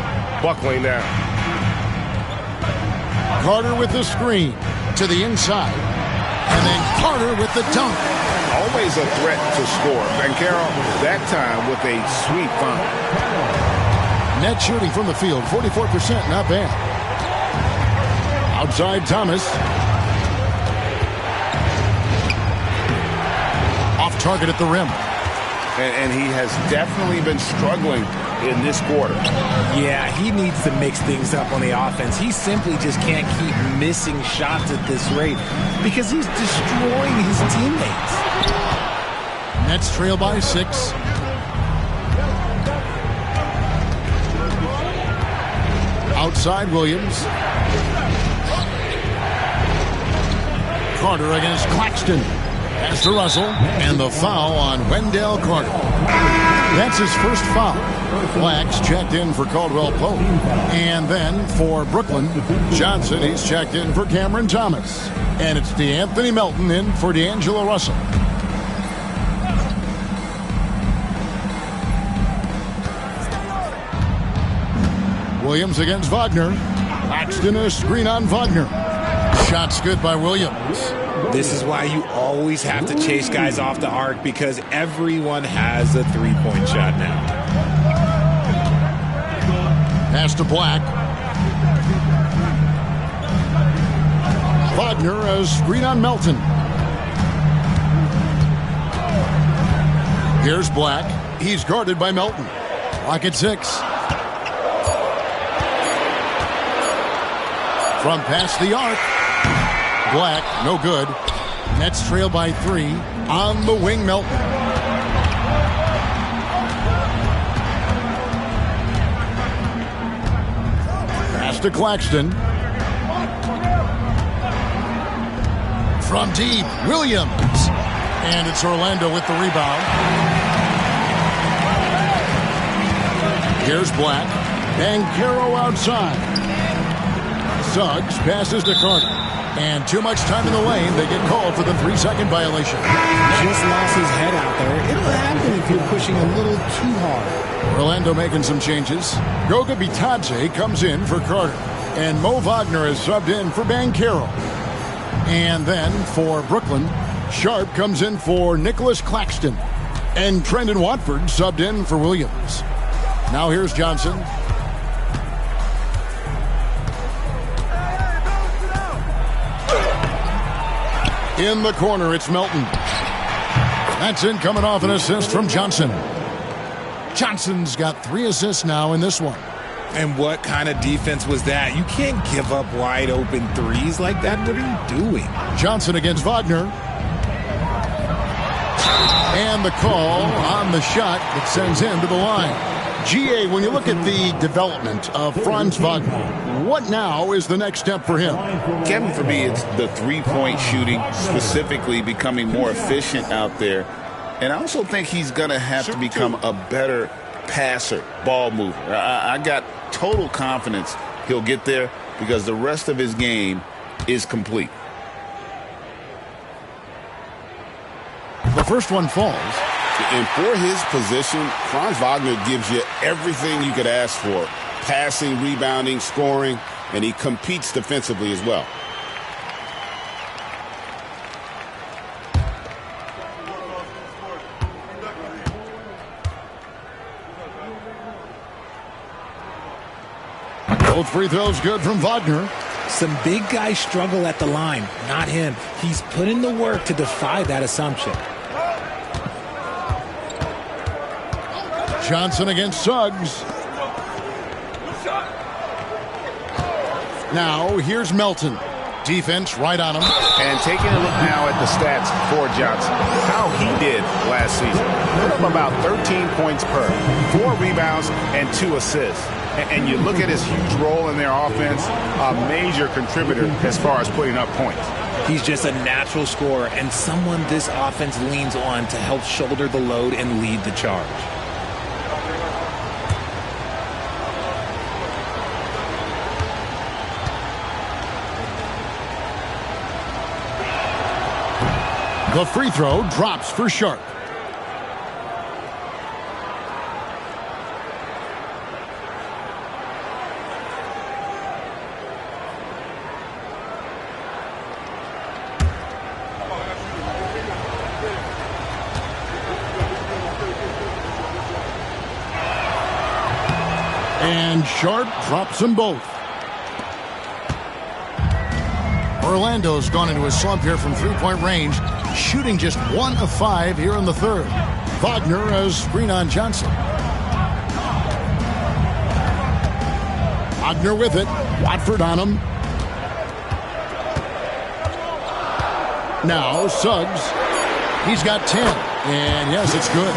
buckling down. Carter with the screen to the inside. And then Carter with the dunk. Always a threat to score. Banchero, that time with a sweet find. Net shooting from the field, 44%, not bad. Outside Thomas. Off soft target at the rim. And he has definitely been struggling in this quarter. Yeah, he needs to mix things up on the offense. He simply just can't keep missing shots at this rate because he's destroying his teammates. Nets trail by 6. Outside Williams. Carter against Claxton. Pass to Russell, and the foul on Wendell Carter. That's his first foul. Blacks checked in for Caldwell Pope. And then for Brooklyn, Johnson, he's checked in for Cameron Thomas. And it's DeAnthony Melton in for D'Angelo Russell. Williams against Wagner. Claxton a screen on Wagner. Shots good by Williams. This is why you always have to chase guys off the arc because everyone has a three-point shot now. Pass to Black. Wagner a screen on Melton. Here's Black. He's guarded by Melton. Black at 6. From past the arc. Black, no good. Nets trail by 3. On the wing, Melton. Pass to Claxton. From deep, Williams. And it's Orlando with the rebound. Here's Black. Banchero outside. Suggs passes to Carter. And too much time in the lane. They get called for the 3-second violation. Just lost his head out there. It'll happen if you're pushing a little too hard. Orlando making some changes. Goga Bitadze comes in for Carter. And Mo Wagner is subbed in for Banchero. And then for Brooklyn, Sharp comes in for Nicholas Claxton. And Trendon Watford subbed in for Williams. Now here's Johnson. In the corner, it's Melton. That's in, coming off an assist from Johnson. Johnson's got 3 assists now in this one. And what kind of defense was that? You can't give up wide open threes like that. What are you doing? Johnson against Wagner. And the call on the shot that sends him to the line. GA, when you look at the development of Franz Wagner, what now is the next step for him? Kevin, for me, it's the three-point shooting, specifically becoming more efficient out there. And I also think he's going to have to become a better passer, ball mover. I got total confidence he'll get there because the rest of his game is complete. The first one falls. And for his position, Franz Wagner gives you everything you could ask for. Passing, rebounding, scoring, and he competes defensively as well. Both free throws good from Wagner. Some big guys struggle at the line, not him. He's put in the work to defy that assumption. Johnson against Suggs. Now, here's Melton. Defense right on him. And taking a look now at the stats for Johnson. How he did last season. Put up about 13 points per, 4 rebounds, and 2 assists. And you look at his huge role in their offense, a major contributor as far as putting up points. He's just a natural scorer and someone this offense leans on to help shoulder the load and lead the charge. The free throw drops for Sharp. And Sharp drops them both. Orlando's gone into a slump here from three-point range. shooting just 1 of 5 here in the third. Wagner as screen on Johnson. Wagner with it. Watford on him. Now Suggs. He's got 10. And yes, it's good.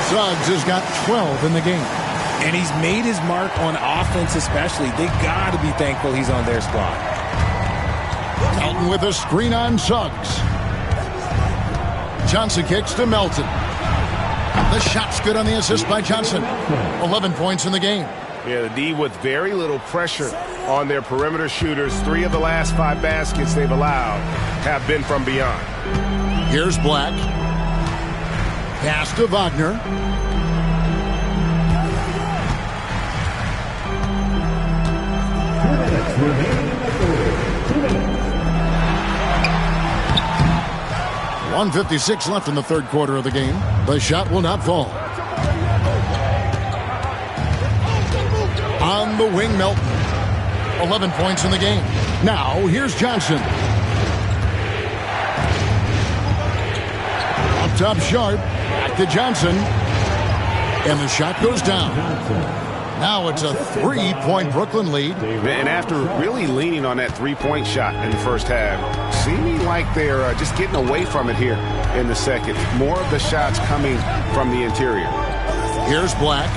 Suggs has got 12 in the game. And he's made his mark on offense especially. They got to be thankful he's on their squad. Melton with a screen on Suggs. Johnson kicks to Melton. The shot's good on the assist by Johnson. 11 points in the game. Yeah, the D with very little pressure on their perimeter shooters. 3 of the last 5 baskets they've allowed have been from beyond. Here's Black. Pass to Wagner. Remaining in the third. 2 minutes. 1:56 left in the third quarter of the game. The shot will not fall. On the wing, Melton. 11 points in the game. Now, here's Johnson. Up top, Sharp. Back to Johnson. And the shot goes down. Now it's a 3-point Brooklyn lead. And after really leaning on that 3-point shot in the first half, seeming like they're just getting away from it here in the second. More of the shots coming from the interior. Here's Black.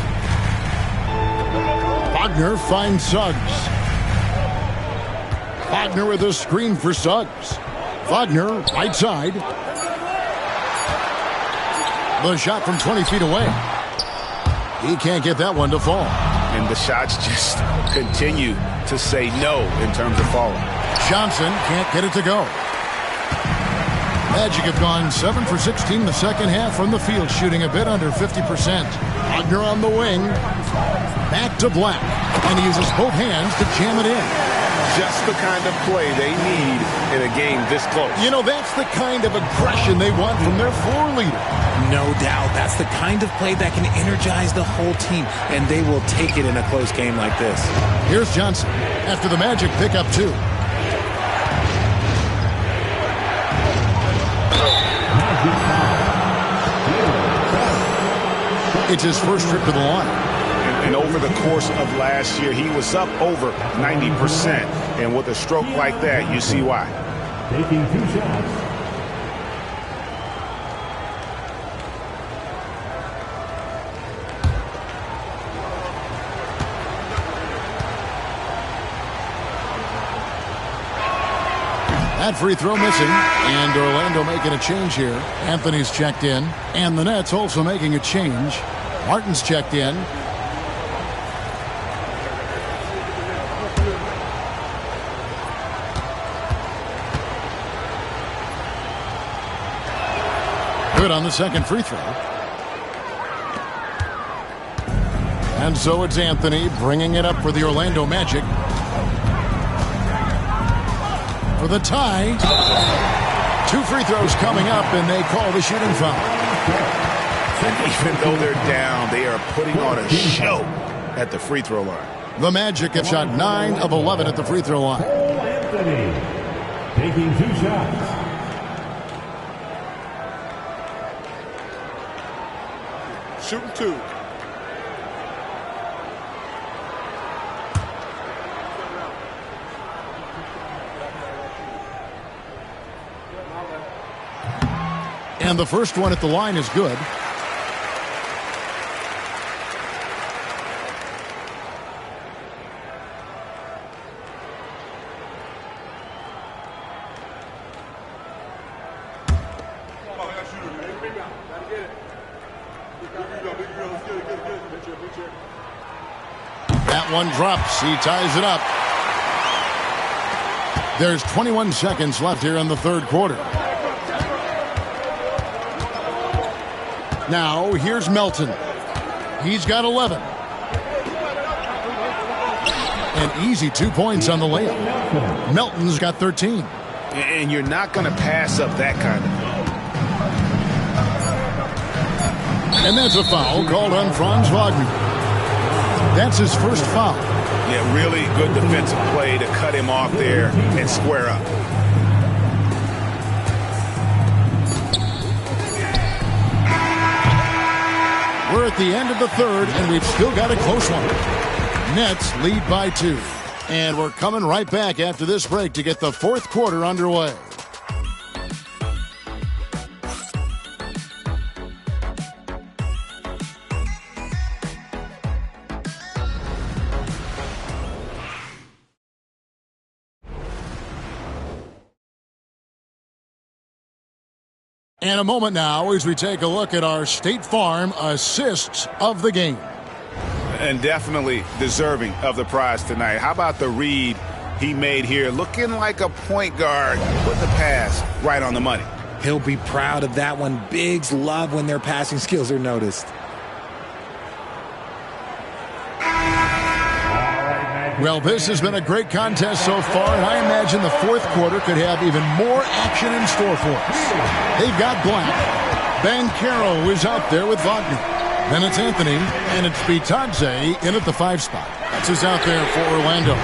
Wagner finds Suggs. Wagner with a screen for Suggs. Wagner, right side. The shot from 20 feet away. He can't get that one to fall. And the shots just continue to say no in terms of falling. Johnson can't get it to go. Magic have gone 7 for 16 in the second half from the field, shooting a bit under 50%. Wagner on the wing. Back to Black. And he uses both hands to jam it in. Just the kind of play they need in a game this close. You know, that's the kind of aggression they want from their floor leader. No doubt. That's the kind of play that can energize the whole team, and they will take it in a close game like this. Here's Johnson after the Magic pick up 2. It's his first trip to the line. And over the course of last year, he was up over 90%. And with a stroke like that, you see why. Taking 2 shots. That free throw missing, and Orlando making a change here. Anthony's checked in, and the Nets also making a change. Martin's checked in. Good on the second free throw. And so it's Anthony bringing it up for the Orlando Magic. For the tie. 2 free throws coming up, and they call the shooting foul. And even though they're down, they are putting on a show at the free throw line. The Magic have shot 9 of 11 at the free throw line. Anthony taking 2 shots. Shooting 2. And the first one at the line is good. That one drops. He ties it up. There's 21 seconds left here in the third quarter. Now, here's Melton. He's got 11. An easy 2 points on the layup. Melton's got 13. And you're not going to pass up that kind of thing. And that's a foul called on Franz Wagner. That's his first foul. Yeah, really good defensive play to cut him off there and square up. We're at the end of the third, and we've still got a close one. Nets lead by 2. And we're coming right back after this break to get the fourth quarter underway. And a moment now as we take a look at our State Farm assists of the game. And definitely deserving of the prize tonight. How about the read he made here? Looking like a point guard. Put the pass right on the money. He'll be proud of that one. Bigs love when their passing skills are noticed. Well, this has been a great contest so far, and I imagine the fourth quarter could have even more action in store for us. They've got Black. Banchero is out there with Wagner. Then it's Anthony, and it's Bitadze in at the 5 spot. That's who's out there for Orlando.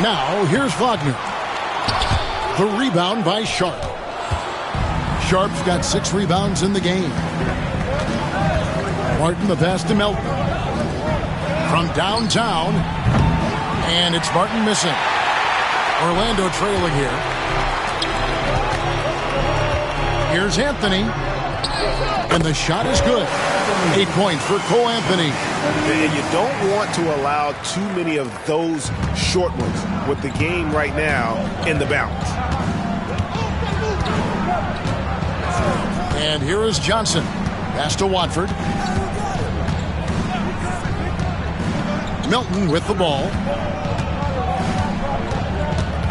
Now, here's Wagner. The rebound by Sharp. Sharp's got 6 rebounds in the game. Martin the pass to Melton. From downtown, and it's Martin missing. Orlando trailing here. Here's Anthony, and the shot is good. 8 points for Cole Anthony. And you don't want to allow too many of those short ones with the game right now in the balance. And here is Johnson. Pass to Watford. Melton with the ball.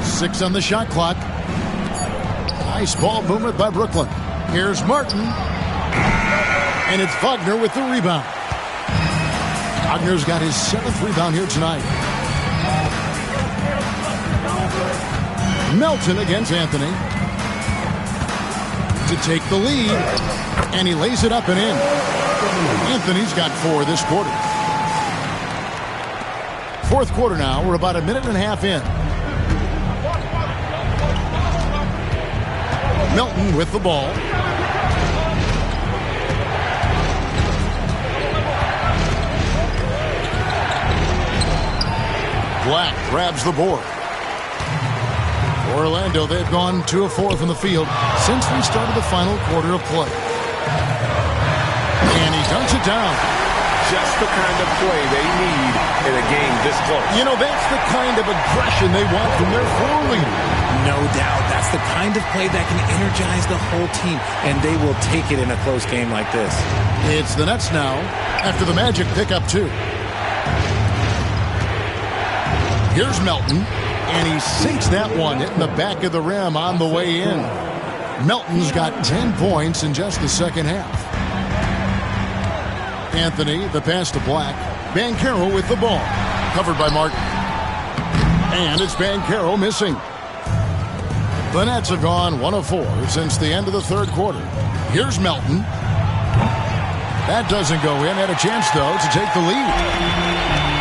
6 on the shot clock. Nice ball movement by Brooklyn. Here's Martin. And it's Wagner with the rebound. Wagner's got his 7th rebound here tonight. Melton against Anthony. To take the lead. And he lays it up and in. Anthony's got 4 this quarter. Fourth quarter now. We're about a minute and a half in. Melton with the ball. Black grabs the board. Orlando, they've gone 2 of 4 from the field since we started the final quarter of play. And he dunks it down. Just the kind of play they need in a game this close. You know, that's the kind of aggression they want from their floor leader. No doubt. That's the kind of play that can energize the whole team, and they will take it in a close game like this. It's the Nets now after the Magic pick up 2. Here's Melton, and he sinks that one, hitting the back of the rim on the way in. Melton's got 10 points in just the second half. Anthony, the pass to Black. Banchero with the ball. Covered by Martin. And it's Banchero missing. The Nets have gone 1 of 4 since the end of the third quarter. Here's Melton. That doesn't go in. Had a chance, though, to take the lead.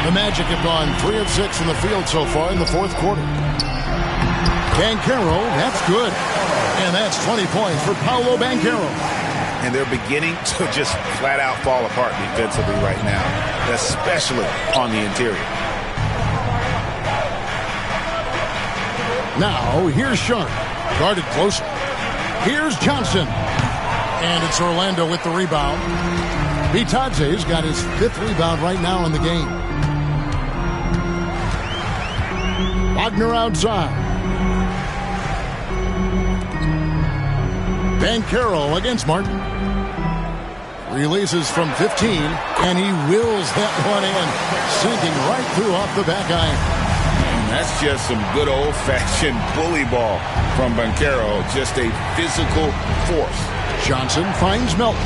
The Magic have gone 3 of 6 from the field so far in the fourth quarter. Banchero, that's good. And that's 20 points for Paolo Banchero. And they're beginning to just flat out fall apart defensively right now, especially on the interior. Now, here's Sharp. Guarded closely. Here's Johnson. And it's Orlando with the rebound. Bitadze's got his 5th rebound right now in the game. Wagner outside. Banchero against Martin. Releases from 15, and he wills that one in, sinking right through off the back iron. And that's just some good old-fashioned bully ball from Banchero. Just a physical force. Johnson finds Melton.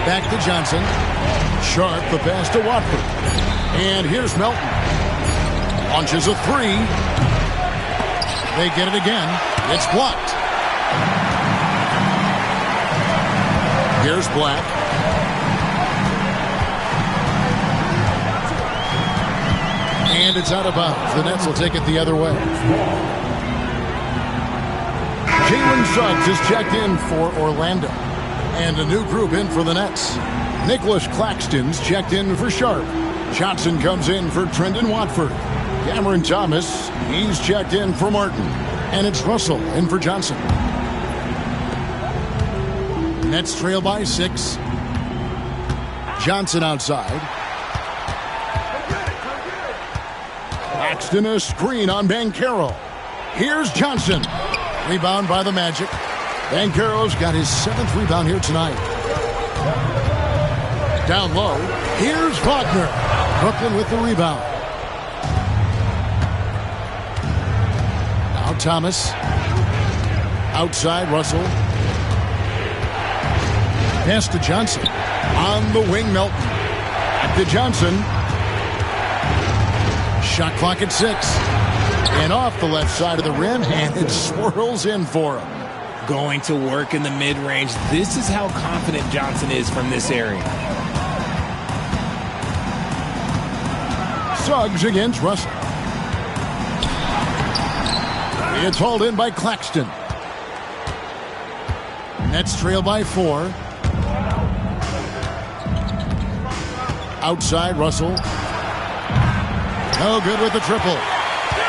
Back to Johnson. Sharp, the pass to Watford. And here's Melton. Launches a 3. They get it again. It's blocked. Here's Black. And it's out of bounds. The Nets will take it the other way. Jalen Suggs is checked in for Orlando. And a new group in for the Nets. Nicholas Claxton's checked in for Sharp. Johnson comes in for Trendon Watford. Cameron Thomas, he's checked in for Martin. And it's Russell in for Johnson. Nets trail by 6. Johnson outside. Claxton a screen on Banchero. Here's Johnson. Rebound by the Magic. Banchero's got his 7th rebound here tonight. Down low. Here's Wagner. Brooklyn with the rebound. Now Thomas. Outside Russell. Pass to Johnson. On the wing, Melton. Back to Johnson. Shot clock at 6. And off the left side of the rim, and it swirls in for him. Going to work in the mid-range. This is how confident Johnson is from this area. Suggs against Russell. It's hauled in by Claxton. Nets trail by 4. Outside Russell. No good with the triple.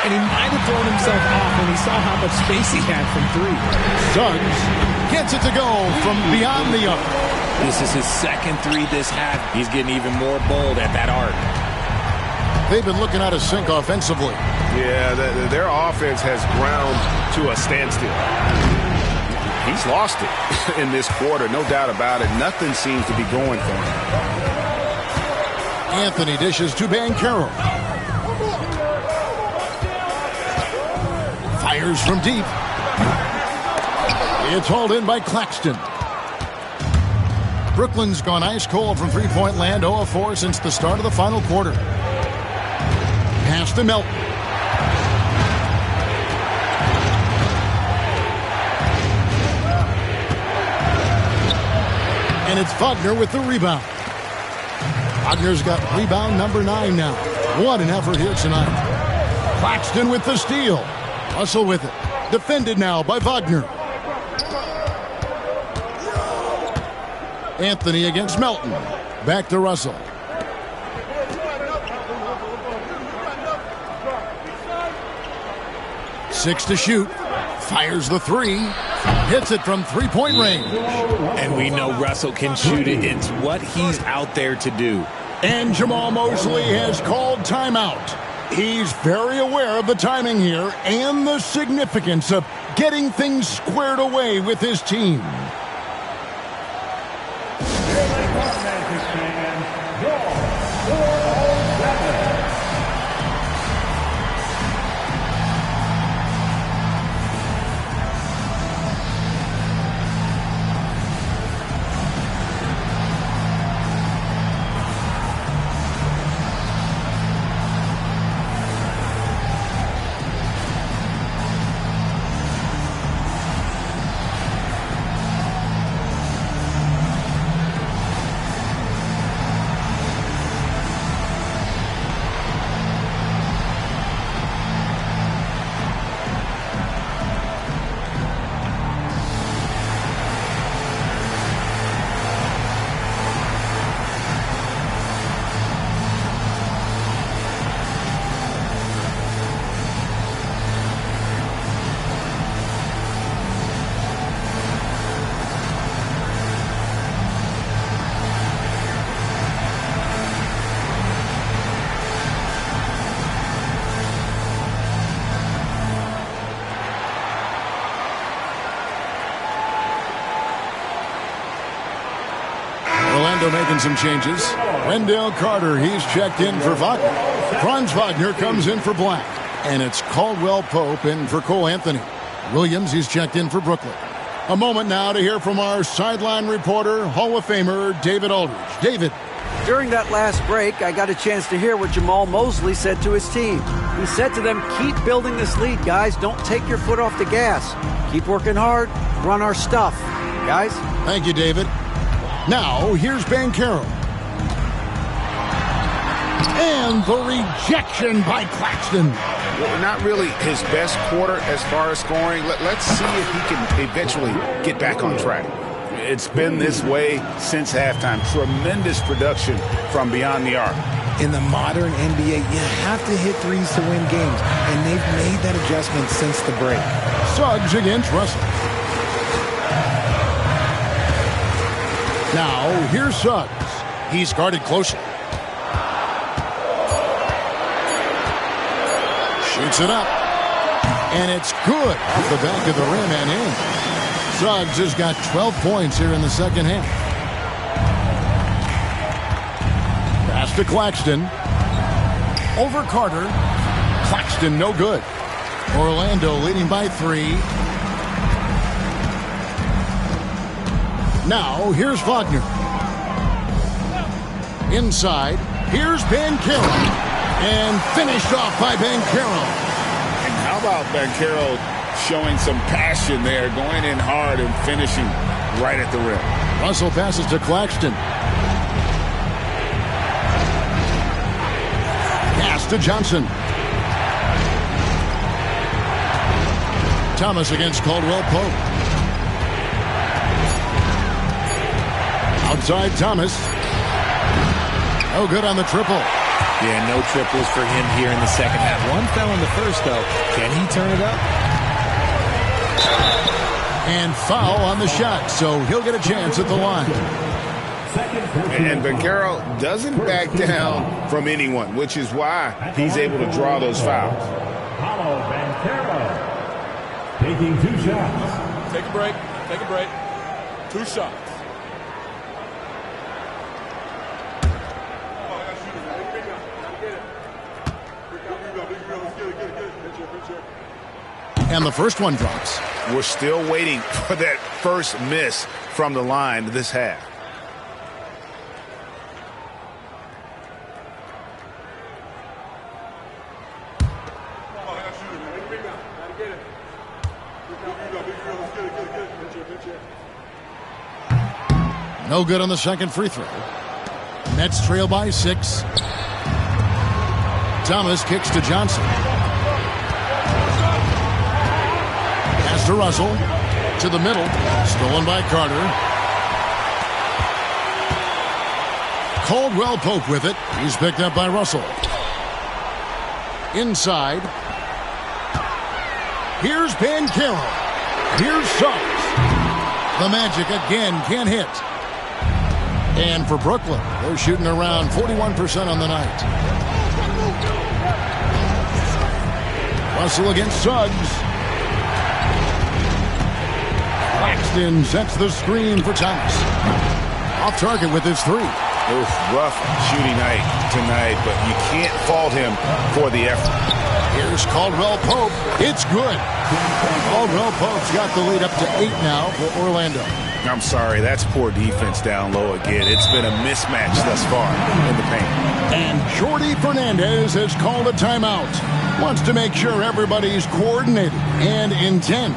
And he might have thrown himself off when he saw how much space he had from 3. Suggs gets it to go from beyond the arc. This is his 2nd 3 this half. He's getting even more bold at that arc. They've been looking out of sync offensively. Yeah, their offense has ground to a standstill. He's lost it in this quarter, no doubt about it. Nothing seems to be going for him. Anthony dishes to Banchero. Fires from deep. It's hauled in by Claxton. Brooklyn's gone ice cold from three-point land, 0 of 4 since the start of the final quarter. Pass to Melton. And it's Wagner with the rebound. Wagner's got rebound number 9 now. What an effort here tonight. Claxton with the steal. Russell with it. Defended now by Wagner. Anthony against Melton. Back to Russell. Six to shoot. Fires the 3. Hits it from three-point range. And we know Russell can shoot it. It's what he's out there to do. And Jamal Mosley has called timeout. He's very aware of the timing here and the significance of getting things squared away with his team. Making some changes. Wendell Carter, he's checked in for Wagner. Franz Wagner comes in for Black. And it's Caldwell Pope in for Cole Anthony. Williams, he's checked in for Brooklyn. A moment now to hear from our sideline reporter, Hall of Famer David Aldridge. David. During that last break, I got a chance to hear what Jamal Mosley said to his team. He said to them, keep building this lead, guys. Don't take your foot off the gas. Keep working hard. Run our stuff. Guys? Thank you, David. Now, here's Banchero. And the rejection by Claxton. Not really his best quarter as far as scoring. Let's see if he can eventually get back on track. It's been this way since halftime. Tremendous production from beyond the arc. In the modern NBA, you have to hit threes to win games, and they've made that adjustment since the break. Suggs against Russell. Now, here's Suggs. He's guarded closely. Shoots it up. And it's good off the back of the rim and in. Suggs has got 12 points here in the second half. Pass to Claxton. Over Carter. Claxton no good. Orlando leading by 3. Now, here's Wagner. Inside, here's Banchero. And finished off by Banchero. And how about Banchero showing some passion there, going in hard and finishing right at the rim. Russell passes to Claxton. Pass to Johnson. Thomas against Caldwell Pope. Outside Thomas. No good on the triple. Yeah, no triples for him here in the second half. One fell in the first, though. Can he turn it up? And foul on the shot, so he'll get a chance at the line. And Banchero doesn't back down from anyone, which is why he's able to draw those fouls. Paolo Banchero taking 2 shots. Take a break. Take a break. 2 shots. And the first one drops. We're still waiting for that first miss from the line this half. No good on the second free throw. Nets trail by 6. Thomas kicks to Johnson. Pass to Russell. To the middle. Stolen by Carter. Caldwell Pope with it. He's picked up by Russell. Inside. Here's Banchero. Here's Suggs. The Magic again can't hit. And for Brooklyn, they're shooting around 41% on the night. Russell against Suggs. Claxton sets the screen for Thomas. Off target with his 3. Oof, rough shooting night tonight, but you can't fault him for the effort. Here's Caldwell Pope. It's good. Caldwell Pope's got the lead up to 8 now for Orlando. I'm sorry, that's poor defense down low again. It's been a mismatch thus far in the paint. And Jordi Fernandez has called a timeout. Wants to make sure everybody's coordinated and intent.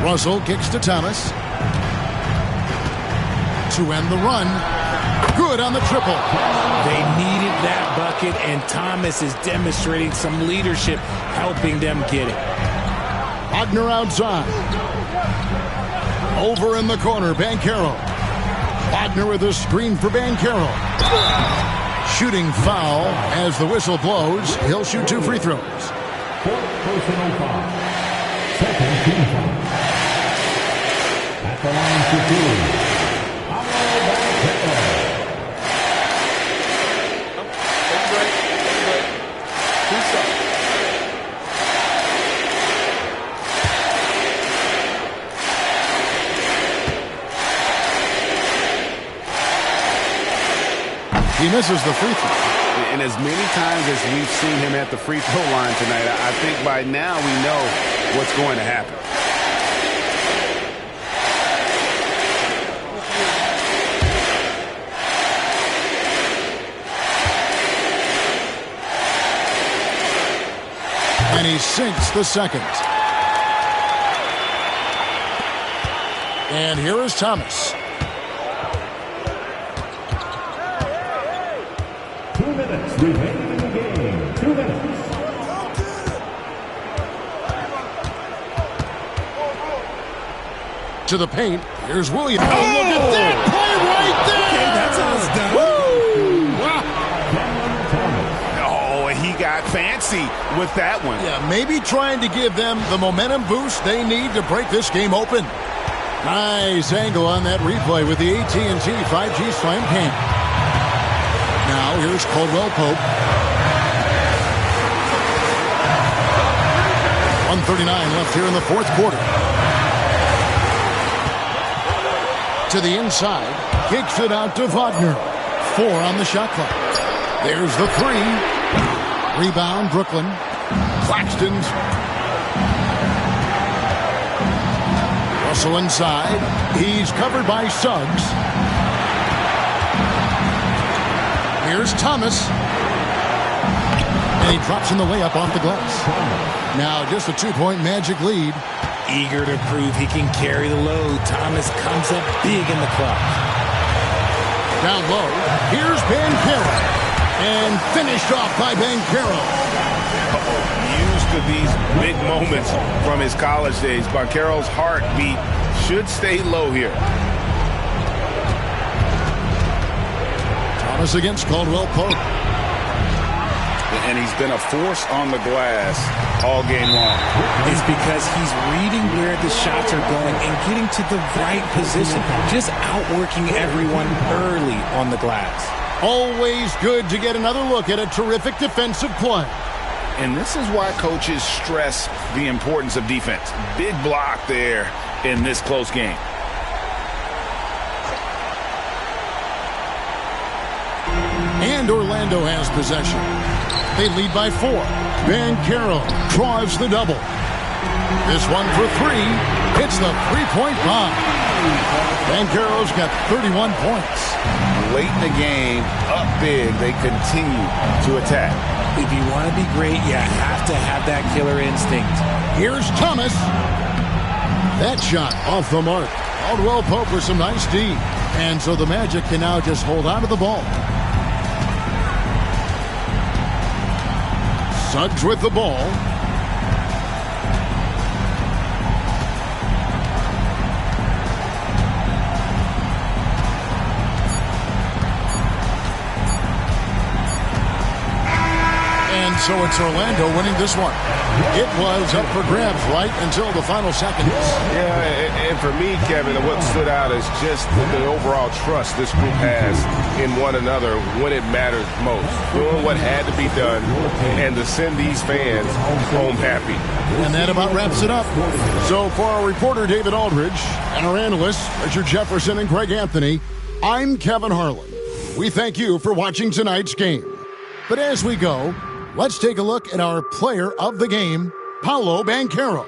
Russell kicks to Thomas. To end the run. Good on the triple. They needed that bucket, and Thomas is demonstrating some leadership, helping them get it. Wagner outside. Over in the corner, Banchero. Wagner with a screen for Banchero. Shooting foul as the whistle blows. He'll shoot 2 free throws. Personal foul. Second team foul. At the line to 2. He misses the free throw. And as many times as we've seen him at the free throw line tonight, I think by now we know what's going to happen. And he sinks the second. And here is Thomas. 2 minutes remaining in the game. 2 minutes. To the paint. Here's Williams. Oh, look at that play right there. Okay, that's how it's done. Woo! Wow. Oh, and he got fancy with that one. Yeah, maybe trying to give them the momentum boost they need to break this game open. Nice angle on that replay with the AT&T 5G Slam Cam. Now here's Caldwell Pope. 1:39 left here in the fourth quarter. To the inside, kicks it out to Wagner. 4 on the shot clock. There's the 3. Rebound, Brooklyn. Claxton's. Russell inside. He's covered by Suggs. Here's Thomas. And he drops in the layup off the glass. Now just a 2-point Magic lead. Eager to prove he can carry the load, Thomas comes up big in the clutch. Down low, here's Banchero. And finished off by Banchero. Used to these big moments from his college days. Banchero's heartbeat should stay low here. Thomas against Caldwell Pope. And he's been a force on the glass all game long. It's because he's reading where the shots are going and getting to the right position. Just outworking everyone early on the glass. Always good to get another look at a terrific defensive play. And this is why coaches stress the importance of defense. Big block there in this close game. And Orlando has possession. They lead by 4. Banchero drives the double. This one for 3. Hits the 3-point bomb. Banchero's got 31 points. Late in the game, up big, they continue to attack. If you want to be great, you have to have that killer instinct. Here's Thomas. That shot off the mark. Caldwell Pope with some nice D. And so the Magic can now just hold on to the ball. Suggs with the ball. And so it's Orlando winning this one. It was up for grabs right until the final seconds. Yeah, and for me, Kevin, what stood out is just the overall trust this group has in one another when it matters most. Doing what had to be done and to send these fans home happy. And that about wraps it up. So for our reporter, David Aldridge, and our analysts, Richard Jefferson and Greg Anthony, I'm Kevin Harlan. We thank you for watching tonight's game. But as we go, let's take a look at our player of the game, Paolo Banchero.